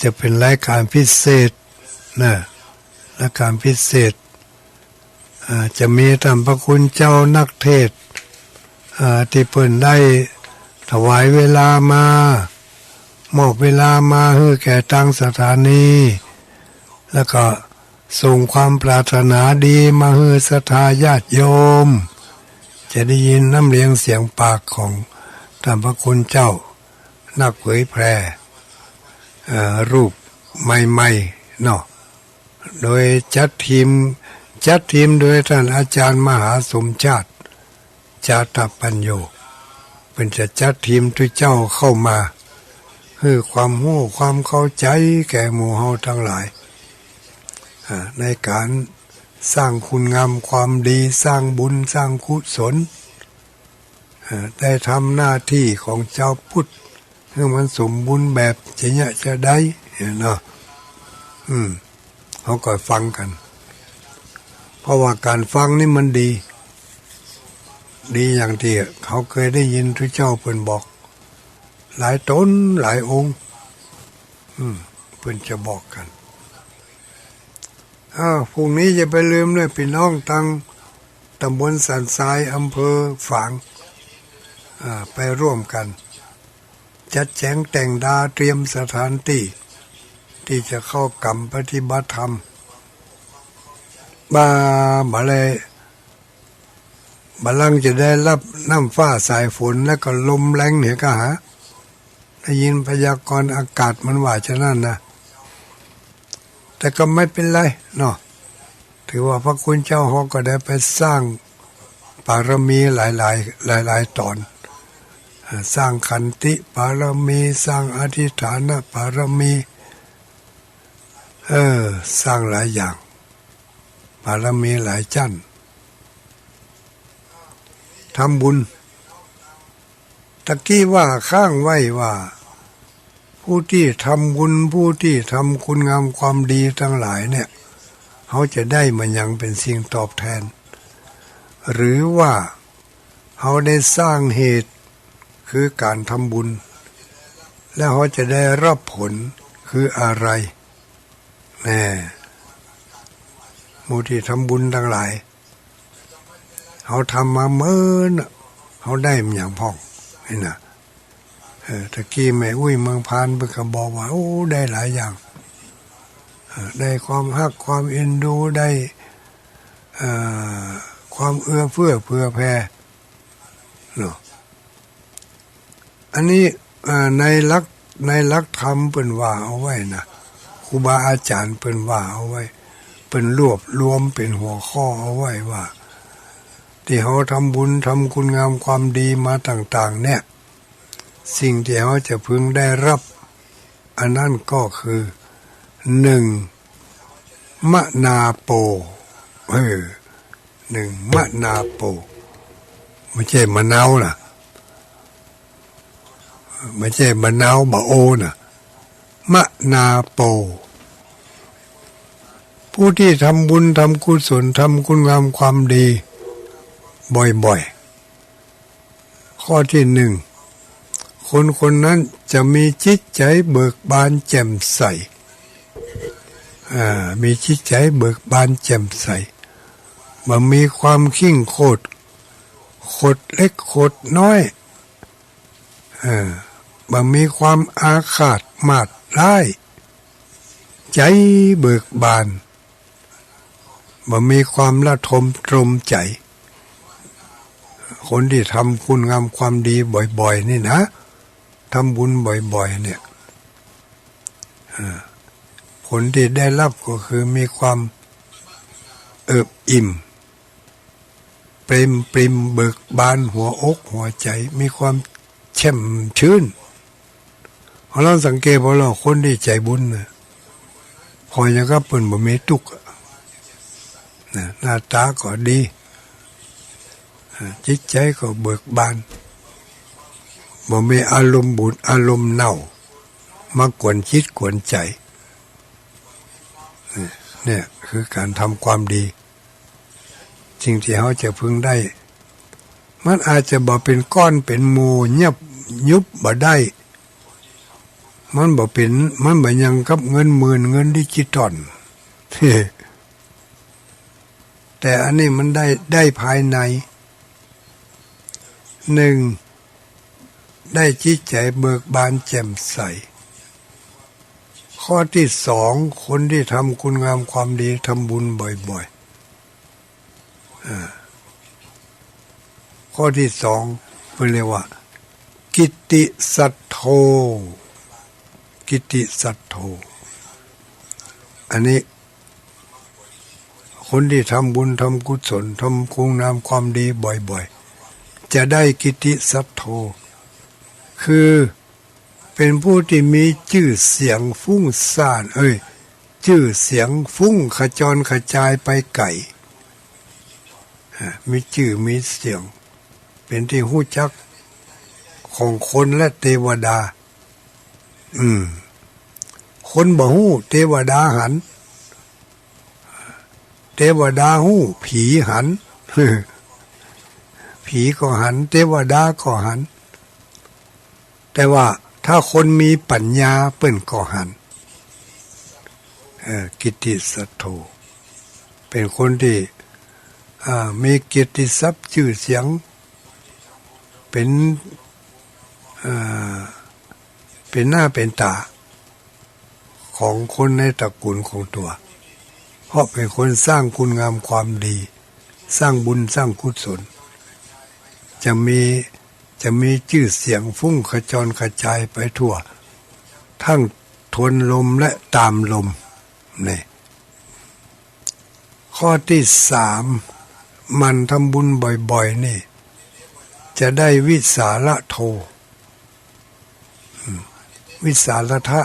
จะเป็นรายการพิเศษนะรายการพิเศษจะมีท่านพระคุณเจ้านักเทศที่เพิ่นได้ถวายเวลามามอบเวลามาให้แก่ทางสถานีแล้วก็ส่งความปรารถนาดีมาให้ศรัทธาญาติโยมจะได้ยินน้ำเลียงเสียงปากของท่านพระคุณเจ้านักเผยแพร่รูปใหม่ๆเนาะโดยจัดทีมโดยท่านอาจารย์มหาสมชาติจาตปัญโยเป็นจะจัดทีมทุกเจ้าเข้ามาให้ความรู้ความเข้าใจแก่หมู่เฮาทั้งหลายในการสร้างคุณงามความดีสร้างบุญสร้างกุศลได้ทำหน้าที่ของเจ้าพุทธให้มันสมบูรณ์แบบจะได้เนาะเขาก็ฟังกันเพราะว่าการฟังนี่มันดีอย่างที่เขาเคยได้ยินทุกเจ้าเพิ่นบอกหลายตนหลายองค์เพิ่นจะบอกกันพรุ่งนี้จะไปลืมเลยพี่น้องทั้งตำบลสันทรายอำเภอฝางไปร่วมกันจัดแจงแต่งดาเตรียมสถานที่จะเข้ากรรมปฏิบัติธรรมมาเลยบัลลังก์จะได้รับน้ำฟ้าสายฝนแล้วก็ลมแรงเนี่ยก็ได้ยินพยากรณ์อากาศมันว่าฉะนั้นนะแต่ก็ไม่เป็นไรเนาะถือว่าพระคุณเจ้าเขาก็ได้ไปสร้างบารมีหลายตอนสร้างขันติบารมีสร้างอธิฐานบารมีสร้างหลายอย่างบารมีหลายชั้นทำบุญตะกี้ว่าข้างไว้ว่าผู้ที่ทำบุญผู้ที่ทำคุณงามความดีทั้งหลายเนี่ยเขาจะได้มันยังเป็นสิ่งตอบแทนหรือว่าเขาได้สร้างเหตุคือการทำบุญแล้วเขาจะได้รับผลคืออะไรแน่ผู้ที่ทำบุญทั้งหลายเขาทำมาเมื่อเขาได้มันอย่างพ่องนี่นะตะกี้แม่อุ้ยเมืองพานเพิ่งก็บอกว่าโอ้ได้หลายอย่างได้ความฮักความเอ็นดูได้ความเอื้อเฟื้อเผื่อแผ่เนาะอันนี้ในหลักธรรมเพิ่นว่าเอาไว้นะครูบาอาจารย์เพิ่นว่าเอาไว้เพิ่นรวบรวมเป็นหัวข้อเอาไว้ว่าที่เขาทำบุญทำคุณงามความดีมาต่างๆเนี่ยสิ่งที่เขาจะพึงได้รับอันนั้นก็คือ1มะนาโป1มะนาโปไม่ใช่มะนาวนะไม่ใช่มะนาวบะโอนะมะนาโปผู้ที่ทำบุญทำกุศลทำคุณงามความดีบ่อยๆข้อที่คนนั้นจะมีจิตใจเบิกบานแจ่มใสมีจิตใจเบิกบานแจ่มใสมันมีความขิ้งโคตรเล็กโคตรน้อยมันมีความอาฆาตมาดร้ายใจเบิกบานมันมีความละทมตรมใจคนที่ทำคุณงามความดีบ่อยๆนี่นะทำบุญบ่อยๆเนี่ยผลที่ได้รับก็คือมีความเอิบอิ่มเปรมเบิกบานหัวอกหัวใจมีความแช่มชื่นเราสังเกตว่าเราคนที่ใจบุญนะพอจะก็เปิ่นบ่มีทุกข์หน้าตาก็ดีจิตใจก็เบิกบานบ่มีอารมณ์บุญอารมณ์เน่ามากวนจิตกวนใจ เนี่ยคือการทำความดีสิ่งที่เขาจะพึงได้มันอาจจะบ่เป็นก้อนเป็นหมู่ยับยุบบ่ได้มันบ่เป็นมันบ่ยังกับเงินหมื่นเงินดิจิตอล แต่อันนี้มันได้ภายในหนึ่งได้จิตใจเบิกบานแจ่มใสข้อที่สองคนที่ทำคุณงามความดีทำบุญบ่อยๆข้อที่สองเรียกว่ากิตติสัทโธกิตติสัทโธอันนี้คนที่ทำบุญทำกุศลทำคุณงามความดีบ่อยๆจะได้กิตติสัทโธคือเป็นผู้ที่มีชื่อเสียงฟุ้งซ่านชื่อเสียงฟุ้งขจรกระจายไปไกลมีชื่อมีเสียงเป็นที่หู้จักของคนและเทวดาคนบ่ฮู้เทวดาหันเทวดาฮู้ผีหัน ผีก็หันเทวดาก็หันแต่ว่าถ้าคนมีปัญญาเปิ้นก็หันกิตติสัทโธเป็นคนที่มีเกียรติทรัพย์ชื่อเสียงเป็นหน้าเป็นตาของคนในตระกูลของตัวเพราะเป็นคนสร้างคุณงามความดีสร้างบุญสร้างกุศลจะมีชื่อเสียงฟุ้งขจรกระจายไปทั่วทั้งทวนลมและตามลมนี่ข้อที่สามมันทำบุญบ่อยๆนี่จะได้วิสาละโทวิสาละทะ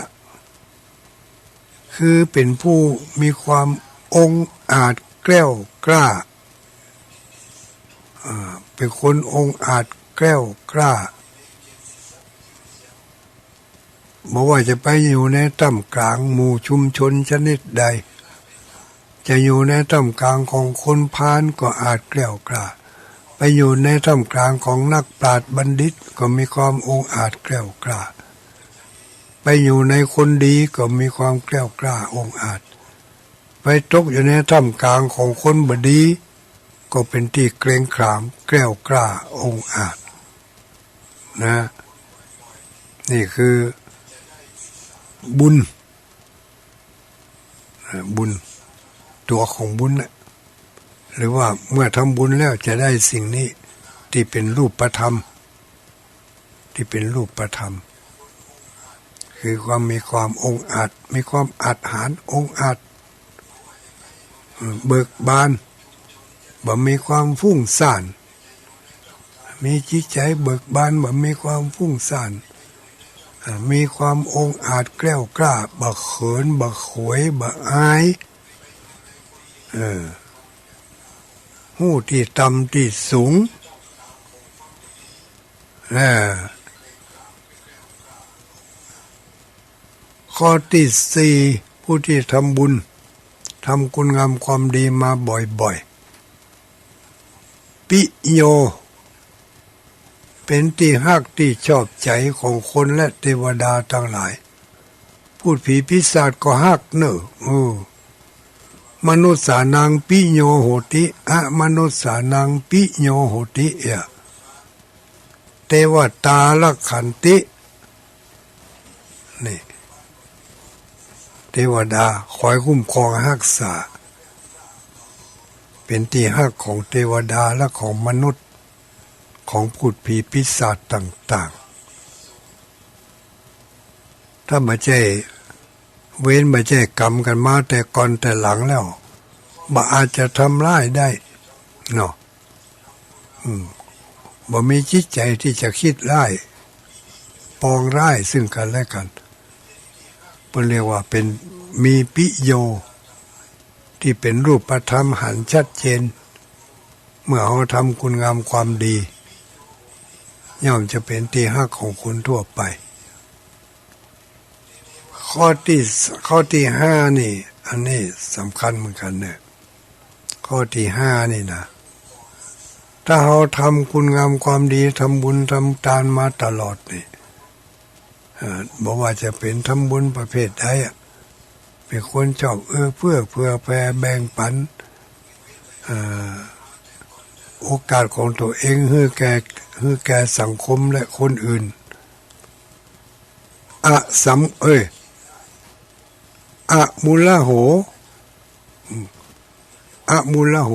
คือเป็นผู้มีความองอาจแกล้วกล้าเป็นคนองอาจแกล้วกล้าไม่ว่าจะไปอยู่ในท่ามกลางหมู่ชุมชนชนิดใดจะอยู่ในท่ามกลางของคนพาลก็อาจแกล้วกล้าไปอยู่ในท่ามกลางของนักปราชญ์บัณฑิตก็มีความองอาจแกล้วกล้าไปอยู่ในคนดีก็มีความแกล้วกล้าองอาจไปตกอยู่ในท่ามกลางของคนบดีก็เป็นที่เกรงขามแกล้วกล้าองอาจนะนี่คือบุญตัวของบุญนะหรือว่าเมื่อทำบุญแล้วจะได้สิ่งนี้ที่เป็นรูปธรรมคือความมีความองอาจมีความอาจหาญองอาจเบิกบานบ่มีความฟุ้งซ่านมีจิตใจเบิกบานบ่มีความฟุ้งซ่านมีความองอาจแกล้วกล้าบ่เขินบ่ขวยบ่อายหู้ที่ต่ำที่สูงข้อที่สี่ผู้ที่ทำบุญทำคุณงามความดีมาบ่อยๆปิโยเป็นที่ฮักที่ชอบใจของคนและเทวดาทั้งหลายพูดผีปีศาจก็ฮักเนอะมนุษย์สานังปิโยโหติอะมนุษย์สานังปิโยโหติเทวตาละขันตินี่เทวดาคอยคุ้มครองรักษาเป็นที่ฮักของเทวดาและของมนุษย์ของพูดผีปีศาจต่างๆถ้าไม่ใช่เว้นไม่ใช่กรรมกันมาแต่ก่อนแต่หลังแล้วบ่อาจจะทำร้ายได้เนาะบ่มีจิตใจที่จะคิดร้ายปองร้ายซึ่งกันและกันเรียกว่าเป็นมีปิโยที่เป็นรูปธรรมหันชัดเจนเมื่อเราทำคุณงามความดีย่อมจะเป็นที่ฮักของคนทั่วไปข้อที่ห้านี่ อันนี้สำคัญเหมือนกันเนี่ยข้อที่ห้านี่นะถ้าเราทำคุณงามความดีทำบุญทำทานมาตลอดนี่บอกว่าจะเป็นทำบุญประเภทใดเป็นคนชอบเพื่อแผ่แบ่งปันโอกาสของตัวเองให้แก่สังคมและคนอื่นอะมูลโหอะมูลโห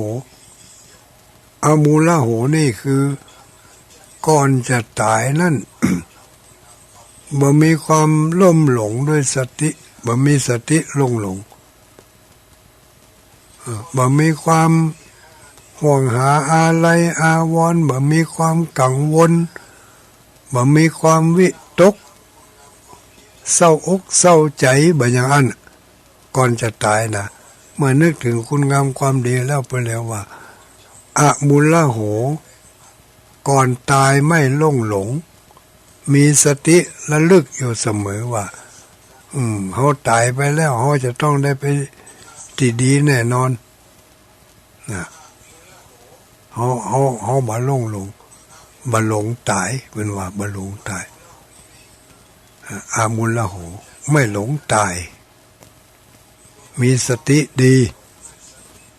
อะมูลโหนี่คือก่อนจะตายนั่น บ่มีความล่มหลงด้วยสติบ่มีสติหลงบ่มีความห่วงหาอะไรอาวรณ์บ่มีความกังวลบ่มีความวิตกเศร้าอกเศร้าใจบ่อย่างนั้นก่อนจะตายนะเมื่อนึกถึงคุณงามความดีแล้วไปแล้วว่าอะมุลโหก่อนตายไม่หลงมีสติระลึกอยู่เสมอว่าเขาตายไปแล้วเขาจะต้องได้ไปที่ดีแน่นอนนะเขาบ่หลงตายเป็นว่าบ่หลงตายอามุลโหไม่หลงตายมีสติดี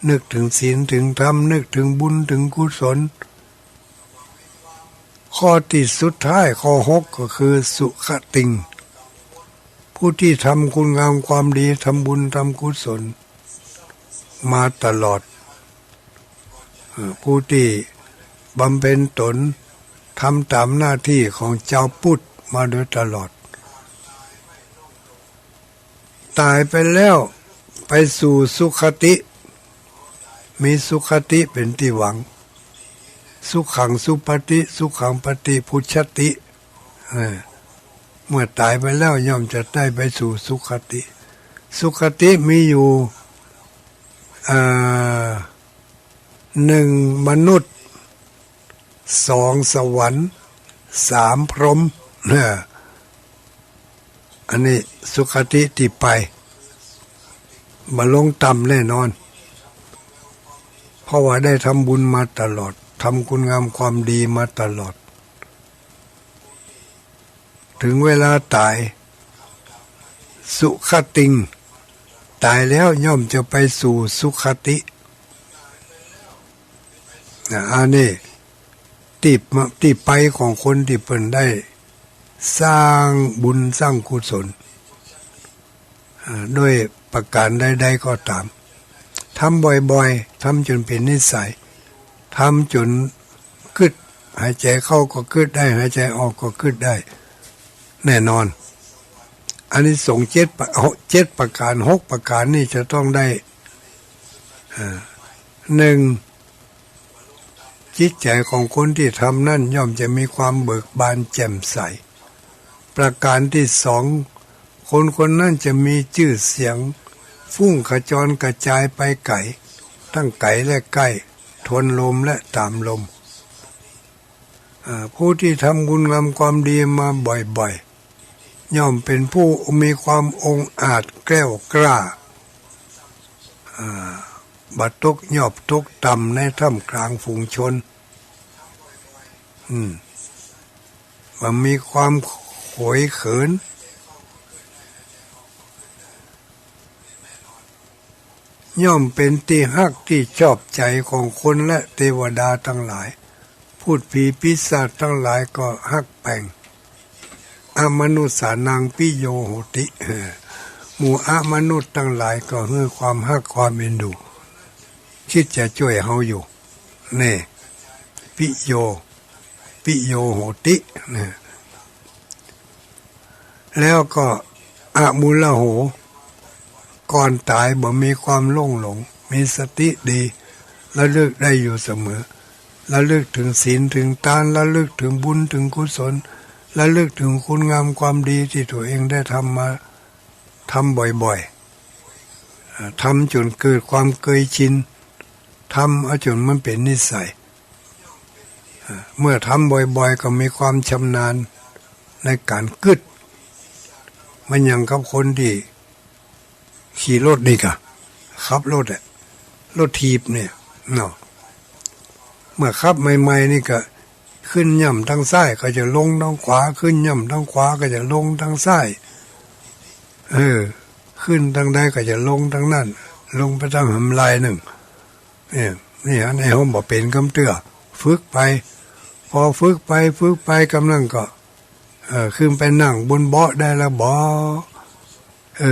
นึกถึงศีลถึงธรรมนึกถึงบุญถึงกุศลข้อที่สุดท้ายข้อ6ก็คือสุขติงผู้ที่ทำคุณงามความดีทำบุญทำกุศลมาตลอดผู้ที่บำเพ็ญตนทำตามหน้าที่ของเจ้าพุทธมาโดยตลอดตายไปแล้วไปสู่สุขติมีสุขติเป็นที่หวังสุขังสุปฏิสุขังปฏิพุชติเมื่อตายไปแล้วย่อมจะได้ไปสู่สุขติสุขติมีอยู่1มนุษย์2สวรรค์3พรหมอันนี้สุขติที่ไปมาลงต่ำแน่นอนเพราะว่าได้ทำบุญมาตลอดทำคุณงามความดีมาตลอดถึงเวลาตายสุขติงตายแล้วย่อมจะไปสู่สุขติอันนี้ที่ไปของคนที่เพิ่นได้สร้างบุญสร้างกุศลด้วยประการใดๆก็ตามทำบ่อยๆทำจนเป็นนิสัยทำจนกึดหายใจเข้าก็กึดได้หายใจออกก็กึดได้แน่นอนอันนี้ส่ง7ประการ6ประการนี่จะต้องได้1จิตใจของคนที่ทำนั่นย่อมจะมีความเบิกบานแจ่มใสประการที่2คนนั้นจะมีชื่อเสียงฟุ้งขจรกระจายไปไกลทั้งไกลและใกล้ทวนลมและตามลมผู้ที่ทำบุญงามความดีมาบ่อยๆย่อมเป็นผู้มีความองอาจแกล้วกล้าบัดตกยอบตกต่ำในท่ามกลางฝูงชนมันมีความโขยเขินย่อมเป็นที่ฮักที่ชอบใจของคนและเทวดาทั้งหลายพูดผีปีศาจทั้งหลายก็ฮักแป่งอมนุษย์สานังปิโยโหติหมู่มนุษย์ทั้งหลายก็ให้ความฮักความเอ็นดูคิดจะช่วยเฮาอยู่นี่ปิโยโหติแล้วก็อะมุลโหก่อนตายบ่มีความหลงมีสติดีระลึกได้อยู่เสมอระลึกถึงศีลถึงทานระลึกถึงบุญถึงกุศลระลึกถึงคุณงามความดีที่ตัวเองได้ทำมาทำบ่อยๆทำจนเกิดความเคยชินทำเอาจนมันเป็นนิสัยเมื่อทำบ่อยๆก็มีความชำนาญในการกึดมันอย่างกับคนที่ขี่รถนี่กะ ขับรถอะรถถีบเนี่ยเนาะเมื่อขับใหม่ๆนี่ก็ขึ้นย่ำทางซ้ายก็จะลงทางขวาขึ้นย่ำทางขวาก็จะลงทางซ้ายขึ้นทางใดก็จะลงทางนั้นลงไปทางหำลายหนึ่งนี่อันนี้ผมบอกเป็นกำเตื้อฝึกไปพอฝึกไปกำลังก็ขึ้นไปนั่งบนเบาะได้ละเบาะ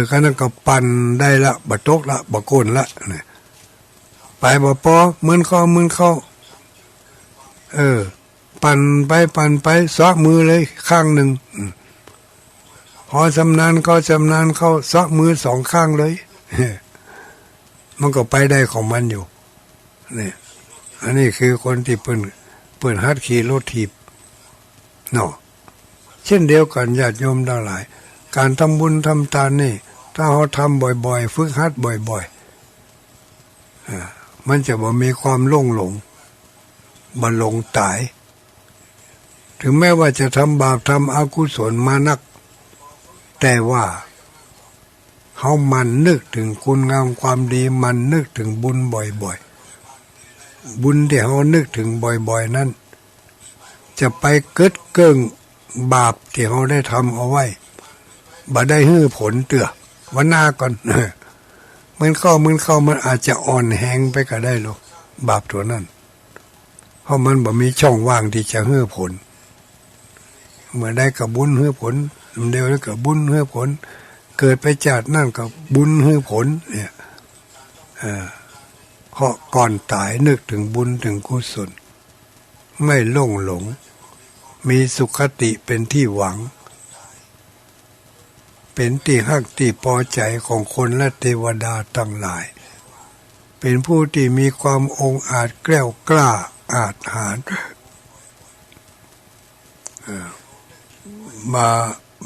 ก็นั่นก็ปั่นได้ละบะตกละบะโกนละเนี่ยไปบ่พอมึนเข้าปั่นไปซักมือเลยข้างหนึ่งพอชำนาญเข้าซักมือสองข้างเลยมันก็ไปได้ของมันอยู่เนี่ยอันนี้คือคนที่เปิ่นฮัดขี่รถถีบเนาะเช่นเดียวกันญาติโยมทั้งหลายการทำบุญทำทานนี่ถ้าเราทำบ่อยๆฝึกหัดบ่อยๆมันจะบ่มีความหลงบ่หลงตายถึงแม้ว่าจะทำบาปทำอกุศลมานักแต่ว่าเขามันนึกถึงคุณงามความดีมันนึกถึงบุญบ่อยๆบุญที่เขานึกถึงบ่อยๆนั้นจะไปเกิดเกิงบาปที่เขาได้ทำเอาไว้บ่ได้ฮื้อผลเตือวันหน้าก่อนมันเข้ามันอาจจะอ่อนแหงไปก็ได้หรอกบาปตัวนั้นเพราะมันบ่มีช่องว่างที่จะฮื้อผลเมื่อได้กับบุญฮื้อผลเดียวแล้วกับบุญฮื้อผลเกิดไปจากนั่นกับบุญฮื้อผลเนี่ยเพราะก่อนตายนึกถึงบุญถึงกุศลไม่หลงมีสุขติเป็นที่หวังเป็นที่ฮักที่พอใจของคนและเทวดาทั้งหลายเป็นผู้ที่มีความองอาจแกล้วกล้าอาจหาญ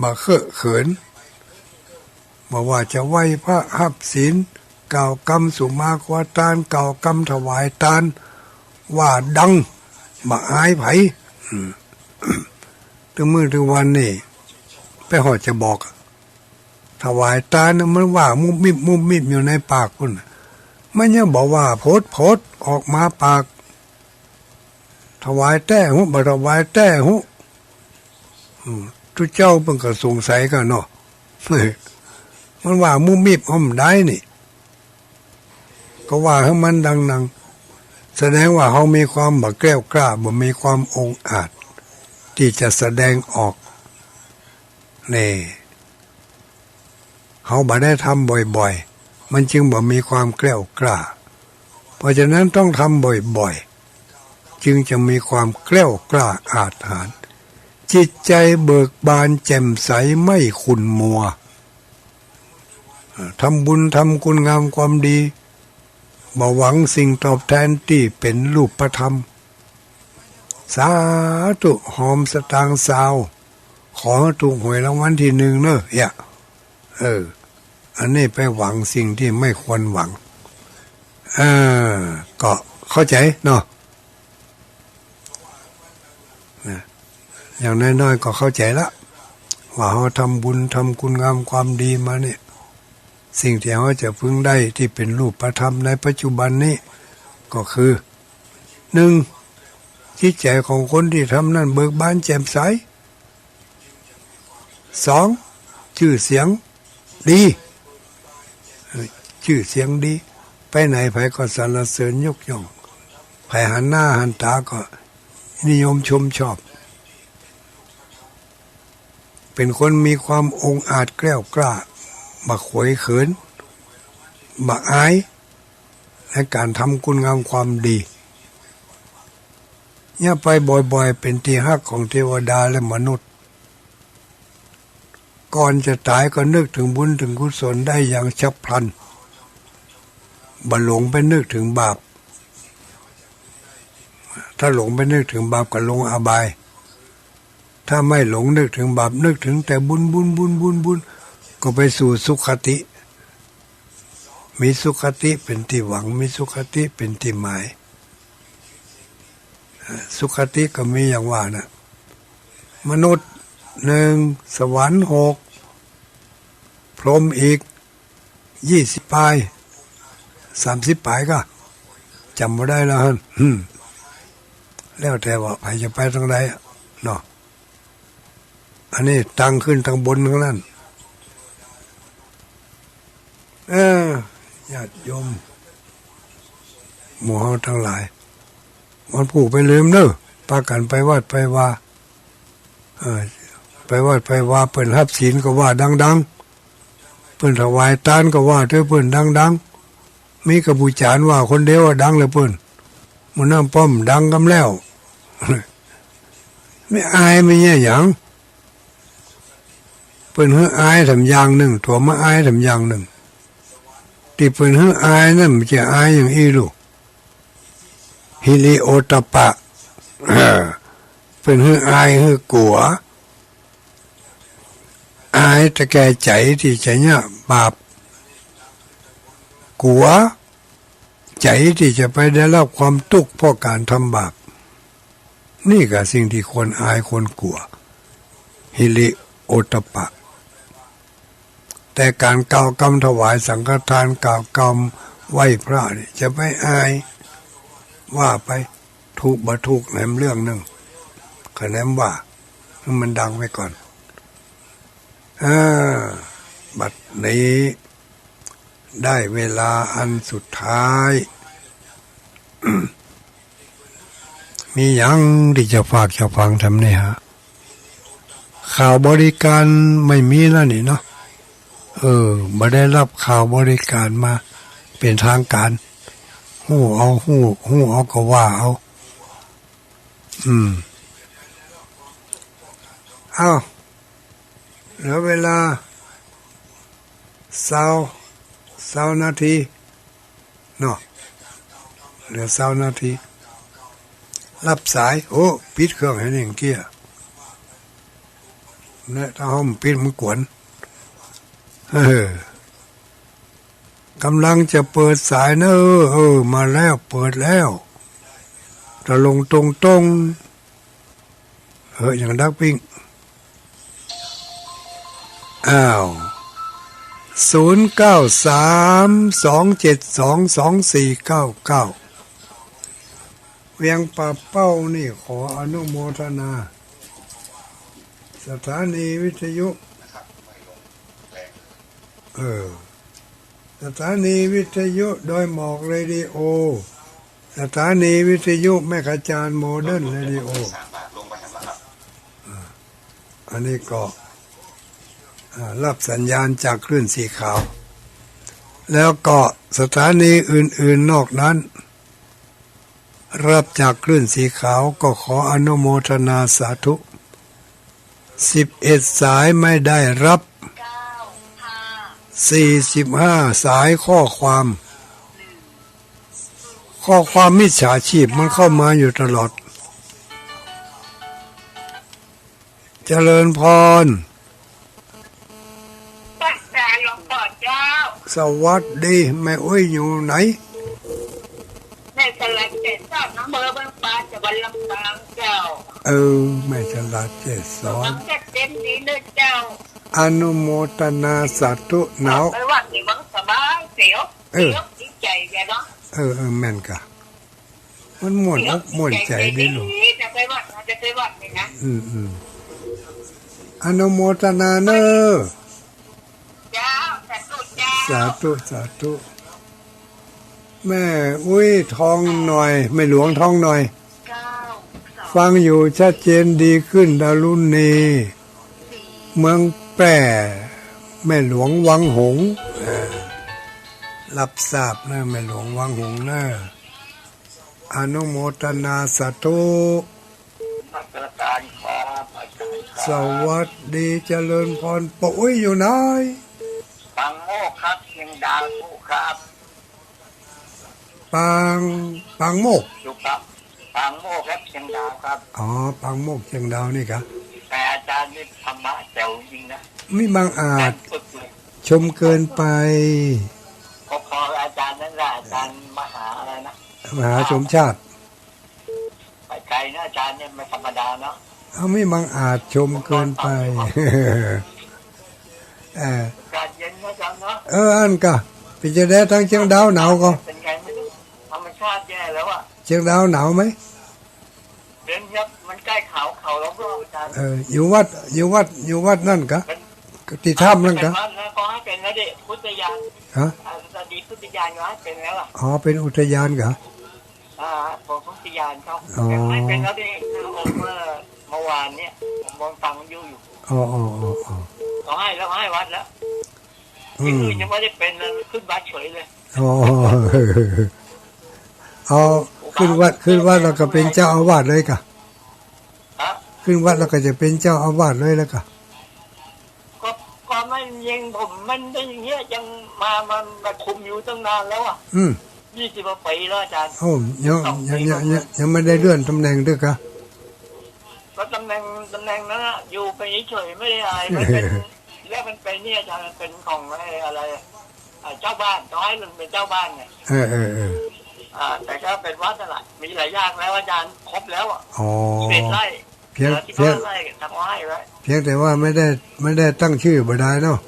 มาเคอะเขินมาว่าจะไหวพระหับศีลกล่าวกรรมสุมากวาทานกล่าวกรรมถวายทานว่าดังมาอายไผถึงมื้อถึงวันนี่ไปหอดจะบอกถวายทานมันว่ามุบมิบอยู่ในปากพุ่นมันยังบอกว่าโพดออกมาปากถวายแต่หุบ่ถวายแต่หุทุกเจ้าเพิ่นก็สงสัยกันเนาะมันว่ามุบมิบอ้อมได้นี่ก็ว่าให้มันดังแสดงว่าเขามีความบ่แกล้วกล้าบ่มีความองอาจที่จะแสดงออกนี่เขาบ่ได้ทำบ่อยๆมันจึงบ่มีความแกล้วกล้าเพราะฉะนั้นต้องทำบ่อยๆจึงจะมีความแกล้วกล้าอาจหาญจิตใจเบิกบานแจ่มใสไม่ขุ่นมัวทำบุญทำคุณงามความดีบ่หวังสิ่งตอบแทนที่เป็นรูปธรรมสาธุหอมสตางค์สาวขอถูกหวยรางวัลที่หนึ่งเนอะอันนี้ไปหวังสิ่งที่ไม่ควรหวังก็เข้าใจเนาะอย่างน้อยๆก็เข้าใจละว่าเราทำบุญทำคุณงามความดีมาเนี่ยสิ่งที่เราจะพึงได้ที่เป็นรูปธรรมในปัจจุบันนี้ก็คือ1จิตใจของคนที่ทำนั้นเบิกบานแจ่มใส2ชื่อเสียงดีชื่อเสียงดีไปไหนไผก็สรรเสริญยกย่องไผหันหน้าหันตาก็นิยมชมชอบเป็นคนมีความองอาจแกล้วกล้าบักขวยเขินบักอายและการทำคุณงามความดีเนี่ยไปบ่อยๆเป็นที่ฮักของเทวดาและมนุษย์ก่อนจะตายก็นึกถึงบุญถึงกุศลได้อย่างฉับพลันบ่หลงไปนึกถึงบาปถ้าหลงไปนึกถึงบาปก็ลงอบายถ้าไม่หลงนึกถึงบาปนึกถึงแต่บุญก็ไปสู่สุขติมีสุขติเป็นที่หวังมีสุขติเป็นที่หมายสุขติก็มีอย่างว่านะมนุษย์1สวรรค์6พรหมอีก20 ปลาย 30 ปลายก็จำไม่ได้แล้วฮะแล้วแต่ว่าใครจะไปทางใดเนาะอันนี้ตั้งขึ้นทางบนทั้งนั้นญาติโยมหมู่เฮาทั้งหลายวันผู้ไปลืมเนอะพากันไปวัดไปว่าไปวัดไปว่าเปิ้นรับศีลก็ว่าดังๆเปิ้นถวายทานก็ว่าด้วยเปิ้นดังๆมีกระบูจานว่าคนเดียวดังเลยเปิ้นมันน้ำป้อมดังกำแล้วไม่อายไม่แย่หยังเปิ้นเฮืออายทำอย่างหนึ่งถั่วมาอายทำอย่างหนึ่งที่เปิ้นเฮืออายนั่นมันจะอายอย่างอีลูกฮิริโอตปะเปิ้นเฮืออายเฮือกลัวอายตะแก่ใจที่จะเนี่ยบาปกลัวใจที่จะไปได้รับความทุกข์เพราะการทำบาปนี่ก็สิ่งที่คนอายคนกลัวฮิริโอตปะแต่การกล่าวกรรมถวายสังฆทานกล่าวกรรมไหว้พระนี่จะไม่อายว่าไปถูกบ่ถูกแหนมเรื่องหนึ่งคะแนนว่ามันดังไว้ก่อนบัดนี้ได้เวลาอันสุดท้าย มียังที่จะฝากจะฟังทำเนี่ยฮะข่าวบริการไม่มีแล้วนี่เนาะบ่ได้รับข่าวบริการมาเป็นทางการหู้เอาก็ว่าเอาเอาเหลือเวลา20 นาทีเนาะเหลือ20 นาทีรับสายโอ้ปิดเครื่องให้หนึ่งเกียร์เนี่ยถ้าห้องปิดมันกวนกำลังจะเปิดสายเนอะมาแล้วเปิดแล้วจะลงตรงอย่างดักปิ้งอ้าว0932722499เวียงป่าเป้านี่ขออนุโมทนาสถานีวิทยุสถานีวิทยุโดยหมอกเรดิโอสถานีวิทยุแม่ขจารโมเดิร์นเรดิโออันนี้ก็รับสัญญาณจากคลื่นสีขาวแล้วก็สถานีอื่นๆนอกนั้นรับจากคลื่นสีขาวก็ขออนุโมทนาสาธุ11 สายไม่ได้รับ45 สายข้อความมิจฉาชีพมันเข้ามาอยู่ตลอดเจริญพรสวัสดีแม่อุ้ยอยู่ไหนแม่ฉลาดเจ็ดสอนน้ำเบอร์บางปลาจะวันลำบางเจ้าแม่ฉลาดเจ็ดสอนเจ็ดเต็มนี้เลยเจ้าอนุโมทนาสาธุหนาวไปวัดนี่มันสบายเสียวดีใจแกเนาะแม่นกะมันม่วนอกม่วนใจดีลูกจะไปวัดนี่นะอนุโมทนาเนอเจ้าสาธุแม่อุ้ยท้องหน่อยไม่หลวงท้องหน่อยฟังอยู่ชัดเจนดีขึ้นดารุณีเมืองแปร่แม่หลวงวังหงส์รับทราบนะแม่หลวงวังหงส์นะอนุโมทนาสาธุสวัสดีเจริญพรปุ้ยอยู่ไหนปังโมกครับเชียงดาวสู้ครับปังโมกอยู่ครับปังโมกครับเชียงดาวครับปังโมกเชียงดาวนี่ครับแต่อาจารย์นี่ธรรมะแจ๋วจริงนะไม่บางอาจชมเกินไปพออาจารย์นั่นแหละอาจารย์มหาอะไรนะมหาชมชาติไปไกลนะอาจารย์เนี่ยไม่ธรรมดาเนาะไม่บางอาจชมเกินไปการเย็นนะอาจารย์เนาะอันก็ เป็นจะได้ทั้งเชียงดาวหนาวก็ เป็นไงไม่รู้ธรรมชาติแย่แล้วอ่ะ เชียงดาวหนาวไหม เป็นครับมันใกล้เขาล้อมรอบอาจารย์ อยู่วัดนั่นกะติถ้ำนั่นกะ เป็นวัดแล้วก็ให้เป็นแล้วดิพุทธญาณ ฮะ ตอนดีพุทธญาณก็ให้เป็นแล้วอ่ะ อ๋อเป็นอุทยานกะ ผมพุทธญาณเขา อ๋อ ให้เป็นแล้วดิองค์เมื่อวานเนี่ยผมมองฟังอยู่ อ๋อเขาให้แล้วให้วัดแล้ว อื ที่ ม อื่นยังไม่ได้เป็นเลยขึ้นวัดเฉยเลย อ๋อเอาขึ้นวัดแล้วก็เป็นเจ้าอาวาสเลยกะ ฮะ ขึ้นวัดแล้วก็จะเป็นเจ้าอาวาสเลยแล้วกะ ก็ไม่ยังผมมันได้อย่างเงี้ยยังมาคุมอยู่ตั้งนานแล้วอ่ะ 20 กว่าปีแล้วอาจารย์ โอ้ยังไม่ได้เลื่อนตำแหน่งด้วยกะ ก็ตำแหน่งนั้นอะอยู่ไปเฉยๆไม่ได้อะไรมันเป็นแล้วมันเป็นเนี่ยอาจารย์มันเป็นของอะไรเจ้าบ้านเขาให้มันเป็นเจ้าบ้านไง เออ แต่ก็เป็นวัดนั่นแหละมีหลายอย่างแล้วอาจารย์ครบแล้วอ่ะ อ๋อ 11 ไร่ เพียง ที่บ้านไร่ทำเอาให้ไว้ เพียงแต่ว่าไม่ได้ตั้งชื่อบ่ได้เนาะ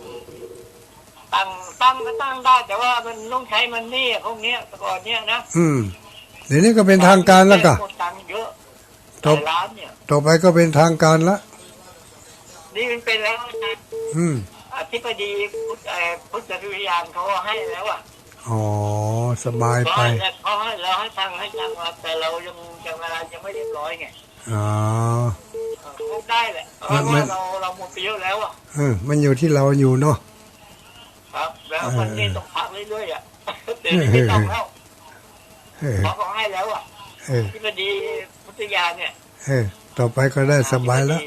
ตั้งก็ตั้งได้แต่ว่ามันต้องใช้มันนี่พวกเนี้ยแต่ก่อนเนี้ยนะ เดี๋ยวนี้ก็เป็นทางการแล้วกะ ตังค์เยอะ ต่อ หลายล้านเนี่ย ต่อไปก็เป็นทางการละ นี่มันเป็นแล้วอาจารย์ อธิบดีพุทธวิญญาณเขาให้แล้วอ่ะ อ๋อสบายไป เขาให้เราให้ตังว่าแต่เรายังเวลายังไม่เรียบร้อยไง อ๋อ เขาได้แหละเพราะว่าเราหมดไปเยอะแล้วอ่ะ มันอยู่ที่เราอยู่เนาะ ครับแล้วมันนี่ต้องพักเรื่อยๆอ่ะเดี๋ยวนี้ไม่ต้องแล้วเขาให้แล้วอ่ะที่พอดีพุทธญาณเนี่ย ต่อไปก็ได้สบายแล้ว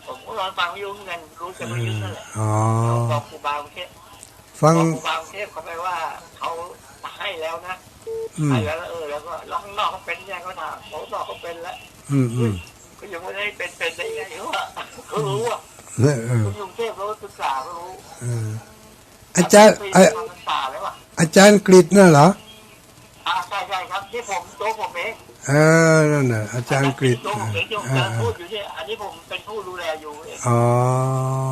ผมก็รอฟังยุ่งเงินรู้จะไม่ยุ่งนั่นแหละ อ๋อ บอกครูบาเทพ ฟัง ครูบาเทพเขาไปว่าเขาให้แล้วนะให้แล้วแล้วก็แล้วข้างนอกเขาเป็นยังเขาถามเขานอกเขาเป็นแล้วก็ยังไม่ได้เป็นได้ไงวะเขารู้อ่ะคุณยุงเทพเขาศึกษาเขารู้อาจารย์อาจารย์กฤษน่ะเหรอใช่ครับที่ผมตัวผมเอง นั่นน่ะอาจารย์กฤษ ตัวผมเองที่ผมพูดอยู่เนี่ยอันนี้ผมเป็นผู้ดูแลอยู่เอง อ๋อ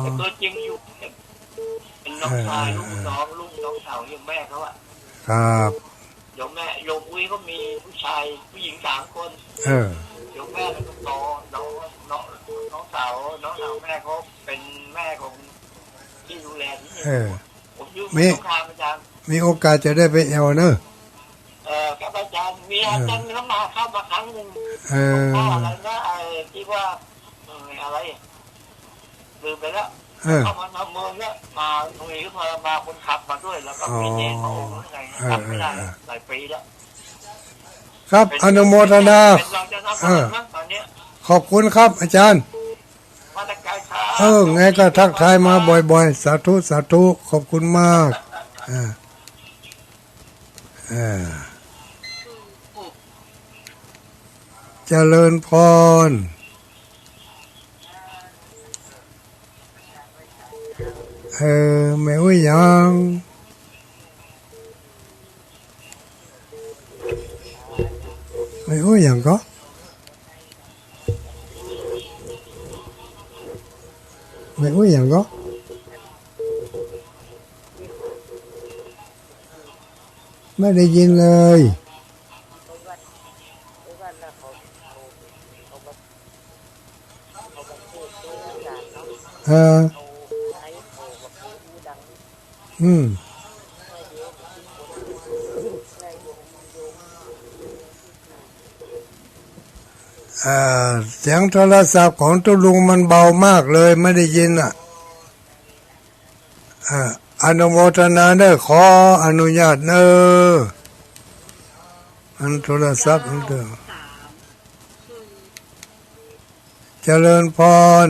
แต่ตัวจริงอยู่เป็นน้องชายลูกน้องสาวยังแม่เขาอ่ะ ครับโยมแม่โยมอุ้ยก็มีผู้ชายผู้หญิง3 คนโยมแม่แล้วก็น้องสาวแม่เขาเป็นแม่ของที่ดูแลที่นี่ผมอยู่สงครามอาจารย์มีโอกาสจะได้ไปแอลเนอะครับอาจารย์มีอาจารย์เข้ามาครั้งหนึ่งพ่ออะไรนะที่ว่าอะไรลืมไปแล้วเข้ามาเมืองแล้วมาหน่วยมาคนขับมาด้วยแล้วก็มีเจ๊เขาไงทำไม่ได้หลายปีแล้วครับอนุโมทนาขอบคุณครับอาจารย์ไงก็ทักทายมาบ่อยๆสาธุขอบคุณมากเจริญพรไม่อุ้ยยังไม่อุ้ยยังก็ไม่อุ้ยยังก็ไม่ได้ยินเลยเสียงโทรศัพท์ของตุลุงมันเบามากเลยไม่ได้ยินอนุโมทนาเนอะขออนุญาตเนอะอันโทรศัพท์เด้อเจริญพร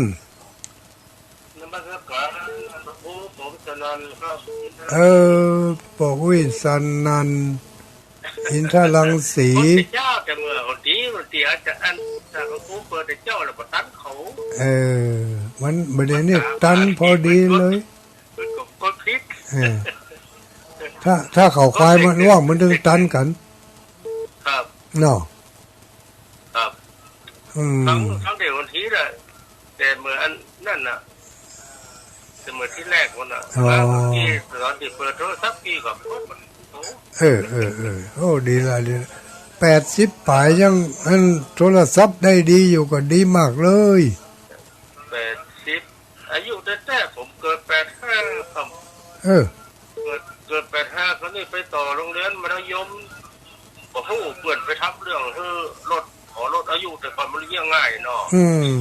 ปอวิสันนันอินทรังสีเจ้าแต่เมื่อคนที่อาจจะอันจากผู้เปิดเจ้าแล้วก็ตันเขามันประเด็นนี้ตันพอดีเลยก็คิดถ้าเขาควายมันว่างมันถึงตันกันครับเนาะครับทั้งเดี๋ยวคนที่แหละแต่เมื่ออันนั่นน่ะ เสมือนที่แรกวันน่ะ อ๋อ ที่ตอนที่เปิดโทรศัพท์พี่กับรถมันโอ้ โอ้ดีละดีละ80ป่ายยังอันโทรศัพท์ได้ดีอยู่ก็ดีมากเลย 80อายุแต่ผมเกิด85ครับ เออ เกิด85เขานี่ไปต่อโรงเรียนมัธยมบ่ฮู้เปิ่นไปทำเรื่องรถขอรถอายุแต่ก่อนมันเรียงง่ายเนาะ อืม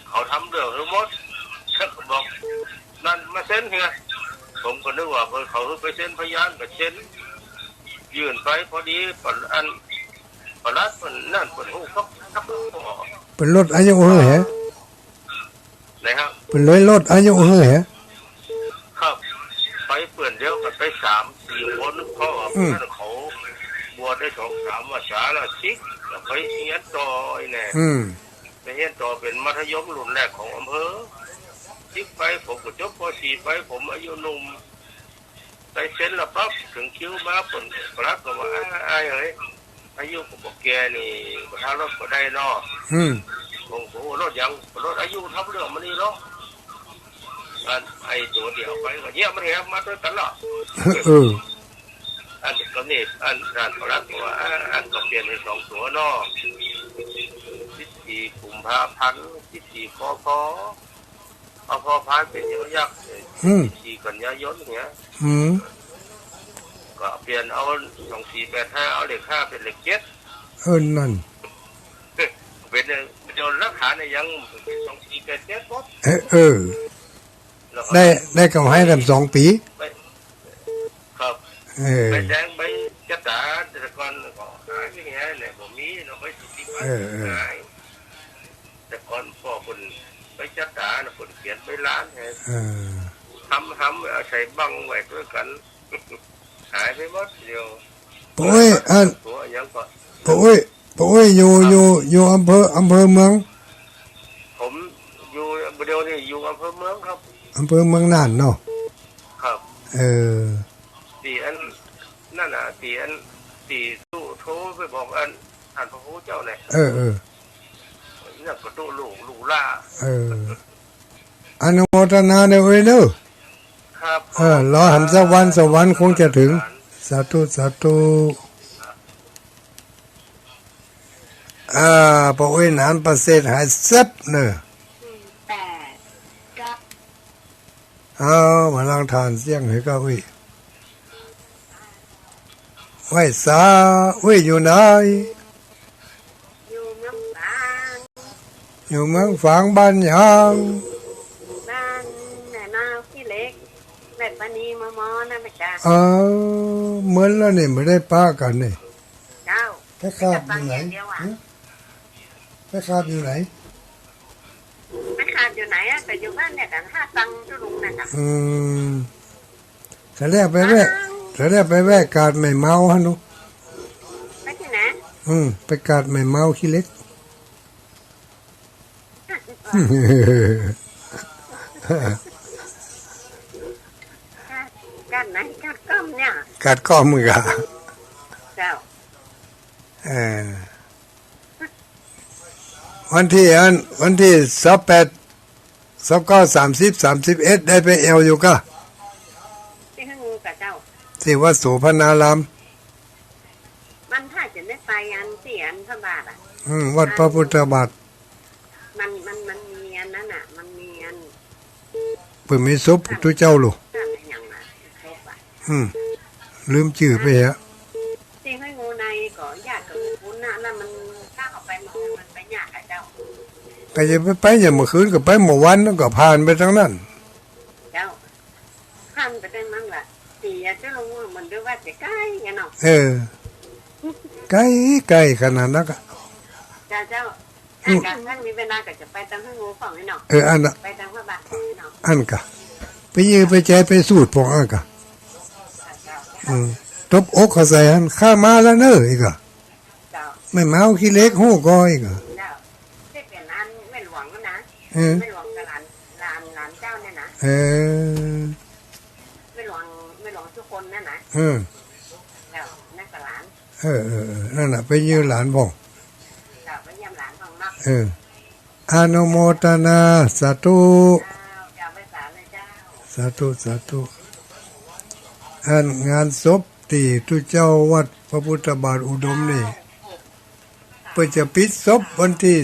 เขาทำเรื่องหมดฉันก็บอกนั่นมาเซ็นเฮียผมก็นึกว่าเขาไปเซ็นพยานกับเซ็นยื่นไปพอดีปอันปลัดมันนั่นปนหูครับ เป็นรถอายุเท่าไหร่ นะครับ เป็นเลยรถอายุเท่าไหร่ ครับไปเปื่อนเดียวกันไป3-4คนเพราะว่านั่นเขาบวชได้2-3 ภาษาละซิกแล้วไปเรียนต่อไอ้แน่ไปเรียนต่อเป็นมัธยมรุ่นแรกของอำเภอซิกไปผมก็จบป .4 ไปผมอายุหนุ่มไปเซ็นแล้วปั๊บถึงคิวมาผลปลัดก็ว่าไอ้เอ้ยอายุผมบอกแกนี่ประธานรถก็ได้เนาะผมโอ้รถยังรถอายุทำเรื่องมันนี่เนาะไอ้ตัวเดียวไปก็เยี่ยมมันแหบมาด้วยกันหรออันก็นี่อันปลัดก็ว่าอันก็เปลี่ยนเป็น2 ตัวเนาะ14 กุมภาพันธ์14 พพพพานเป็นยักษ์14 กันยายนเงี้ยก็เปลี่ยนเอา2485เอาเลข5เป็นเลข7นั่นเป็นเดี๋ยวรักษาในยังเป็น2487ปุ๊บได้กำให้ลำ2 ปีครับไปแดงไปจัดตาแต่ก่อนก็หายอย่างเงี้ยเนี่ยผมมีเราไปสิไปหายแต่ก่อนพ่อคนไปจัดตาคนเขียนไปร้านไงทำเอาใส่บังไว้ด้วยกันหายไปหมดเดียวโอ้ยตัวยังก็โอ้ยอยู่อำเภอเมืองผมอยู่เดียวนี่อยู่อำเภอเมืองครับอำเภอเมืองน่านเนาะครับตีอันนั่นน่ะตีอันตีตู้โทรไปบอกอันท่านพระครูเจ้าไหนนี่ก็ตู้ลูกล่าอนุโมทนาเด้อเว้ยเด้อครับรอหันสักวันสวรรค์คงจะถึงสาธุสาธุพระเวนานประเสริฐหายเซ็บเนอะมาลังทานเสียงให้ก้าวิไว้สาวิอยู่ไหนอยู่เมืองฝางบ้านยางบ้านแม่นาขี้เล็กแม่ปานีมอนะแม่จ้าเหมือนแล้วนี่ไม่ได้ป้ากันนี่เจ้าไปคาบอยู่ไหนไปคาบอยู่ไหนไปคาบอยู่ไหนอะแต่อยู่บ้านเนี่ยกัน5 ตังค์ทุลุงนะคะแต่แรกไปแวะกาดไม่เมาฮะนุไปที่ไหนไปกาดไม่เมาขี้เล็กกัดไหนกัดก้อมเนี่ยกัดก้อมมึงอะเจ้าวันที่28 29 30 31ได้ไปเอวอยู่ก็ที่ให้งูกับเจ้าที่วัดโสภณารามมันถ้าจะได้ไปอันที่อันพระบาทวัดพระพุทธบาทมันมีอันนั้นน่ะมันมีอันเปิดมีศพตัวเจ้าลูกลืมชื่อไปฮะที่ให้งูในก็ญาติกับคุณน่ะแล้วมันถ้าเขาไปมันไปญาติกับเจ้าก็จะไปอย่างเมื่อคืนก็ไปเมื่อวันก็ผ่านไปทั้งนั้นเจ้าผ่านไปได้มั้งล่ะตีจะลงมันด้วยว่าจะใกล้ไงเนาะใกล้ขนาดนั้นก็เจ้าการทั้งนี้เวลาก็จะไปตามให้งูฝั่งไอ้เนาะอันน่ะไปตามพระบาทของไอ้เนาะอันกะไปยืมไปใจไปสูตรพองอันกะตบอกเขาใส่อันข้ามาแล้วเนอะอีกอ่ะไม่เมาขี้เล็กหูก้อยอีกอ่ะที่เป็นอันไม่หลวงนะไม่หลวงกับหลานเจ้าเนี่ยนะไม่หลวงทุกคนนั่นนะแล้วนั่นกับหลานนั่นน่ะไปยืมหลานพ่องไปเยี่ยมหลานพ่องเนาะอนุโมทนาสาธุเจ้าไปสาเลยเจ้า สาธุสาธุอันงานศพที่ทุเจ้าวัดพระพุทธบาทอุดมนี่เพื่อจะปิดศพวันที่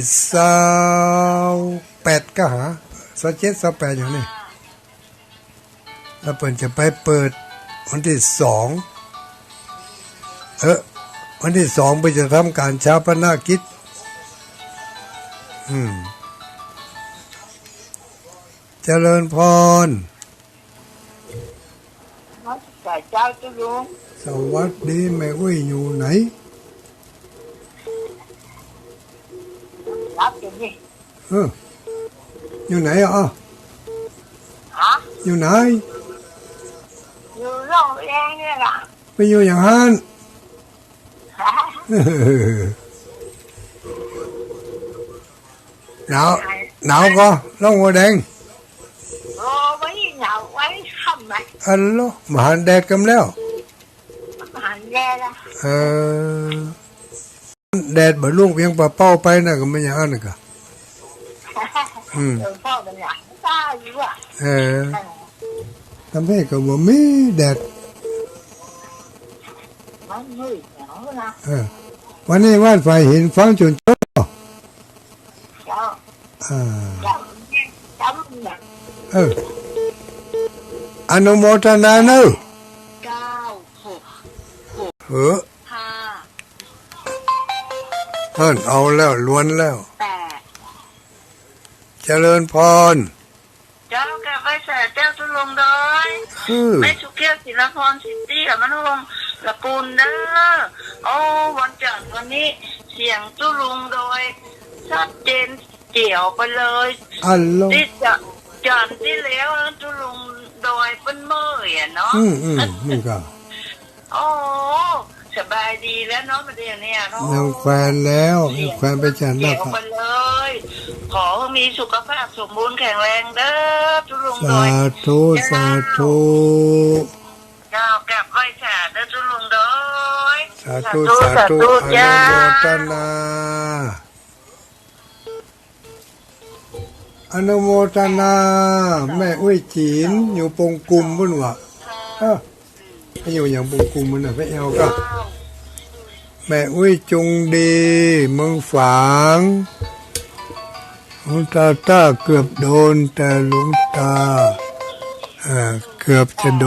28ก็หา27 28อย่างนี้แล้วเปิ่นจะไปเปิดวันที่2วันที่2เพื่อจะทำการชาปนกิจเจริญพรเจ้าจุลุงสวัสดีแม่อุ้ยอยู่ไหนรับอยู่นี่อยู่ไหนอ่ะอยู่ไหนอยู่โรงเรียนนี่ล่ะไปอยู่อย่างนั้นหนาวก็ล่องหัวแดงไว้หนาวไว้ทำไมอัลโลมหันแดดกันแล้วหันแดดละแดดบ่ลุงเพียงปะเป้าไปน่ะก็ไม่อย่างนั้นก็พ่อเป็นหยังตาอยู่อ่ะทำให้ก็บ่มีแดดมันมืดหนาวนะวันนี้วาดไฟเห็นฟังจนจบเจ้าจำเนี่ยอนุโมทนาเนอะ9 6 5เอาแล้วล้วนแล้วเจริญพรเจ้าแกไปแส่เจ้าทุลงดอยไม่สุเกียวศิลพรสิทธิกับมนุษย์ละปูนเด้อวันจันทร์วันนี้เสียงทุลุงดอยชัดเจนเจียวไปเลยที่จันที่แล้วทุลุงดอยเป็นเมื่อยเนาะนี่ก็สบายดีแล้วเนาะประเดี๋ยวนี้เนาะยังแฟนแล้วยังแฟนไปจันทร์แล้วไปเลยขอมีสุขภาพสมบูรณ์แข็งแรงเด้อทุลุงดอยสาธุสาธุเจ้ากลับไหว้สาเด้อทุลุงดอยสาธุสาธุอนุโมทนาอนุโมทนาแม่อุ้ยจีนอยู่ปงกุมพุ่นวะไม่อยู่อย่างปงกุมมันน่ะไปเอาก็แม่อุ้ยจงดีเมืองฝางหลวงตาเกือบโดนแต่หลวงตาเกือบจะโ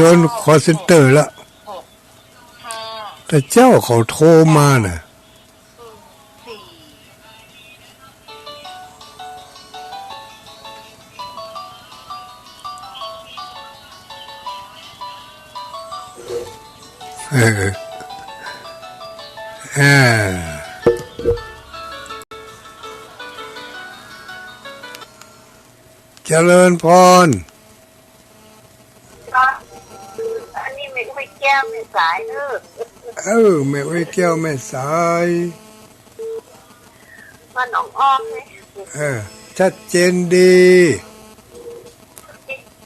ดนคอเซ็นเตอร์ละแต่เจ้าเขาโทรมาน่ะเจริญพรอันนี้ไม่ค่อยแก้วไม่สายเไม่ค่อยแก้วไม่สายมันอ้อมเลยชัดเจนดี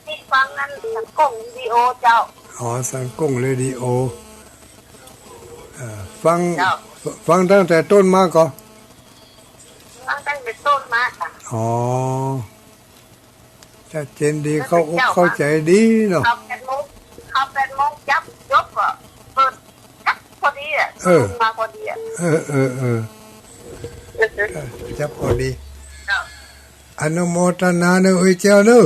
ที่ฟังนั้นสังกงวิดีโอเจ้าสังกงเรดิโอฟังตั้งแต่ต้นมาก่อนตั้งแต่ต้นมาค่ะชัดเจนดีเข้าใจดีเนาะเขาเป็นมุกจับยกอ่ะเปิดจับพอดีอ่ะมาพอดีอ่ะจับพอดีอนุโมทนาเนอะเจ้าเนอะ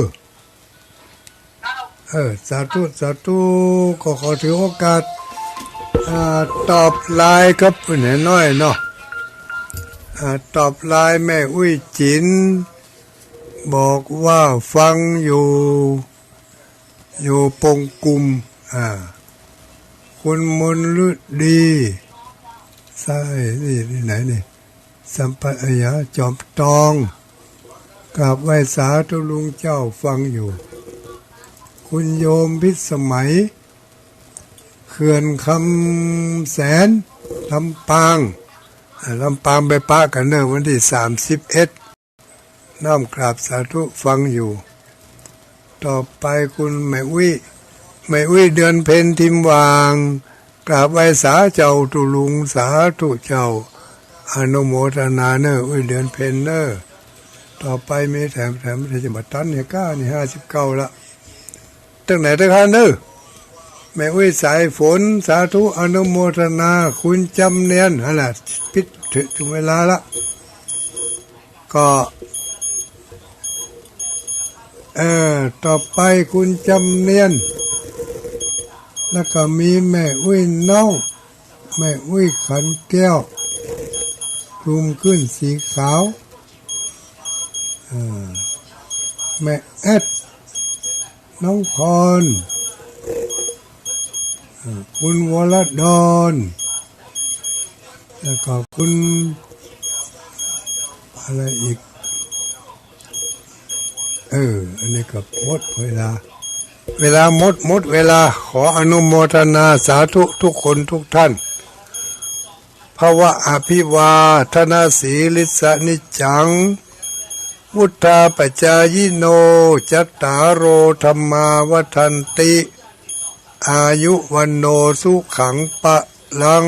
สาธุสาธุขอถือโอกาสตอบไลน์ครับแน่น้อยเนาะตอบไลน์แม่อุ้ยจินบอกว่าฟังอยู่ปงกุมคุณมนฤดีใช่นี่ไหนนี่สัมปายะจอมตองกับไหว้สาธุลุงเจ้าฟังอยู่คุณโยมพิสมัยเขื่อนคำแสนลำปางไปปะกันเนอะวันที่31น้อมกราบสาธุฟังอยู่ต่อไปคุณแม่อุ้ยเดือนเพ็ญทิมวางกราบไหว้สาเจ้าตุลุงสาธุเจ้าอนุโมทนาเนอะอุ้ยเดือนเพ็ญเนอะต่อไปมีแถมจะมาตันเนี่ย9นี่59ละ ตั้งไหนตั้งคันเนอแม่อุ้ยสายฝนสาธุอนุโมทนาคุณจำเนียนอะไรพิษถึงเวลาละก็ต่อไปคุณจำเนียนแล้วก็มีแม่อุ้ยน้องแม่อุ้ยขันแก้วคลุมขึ้นสีขาวแม่แอดน้องพรคุณวรดรแล้วก็คุณอะไรอีกอันนี้ก็หมดเวลาหมดเวลาขออนุโมทนาสาธุทุกคนทุกท่านภวะอภิวาทนาสีลิสานิจังวุฒาปัจจายโนจัตตารโอธรรมาวัฏันติอายุวันโนสุขังปะลัง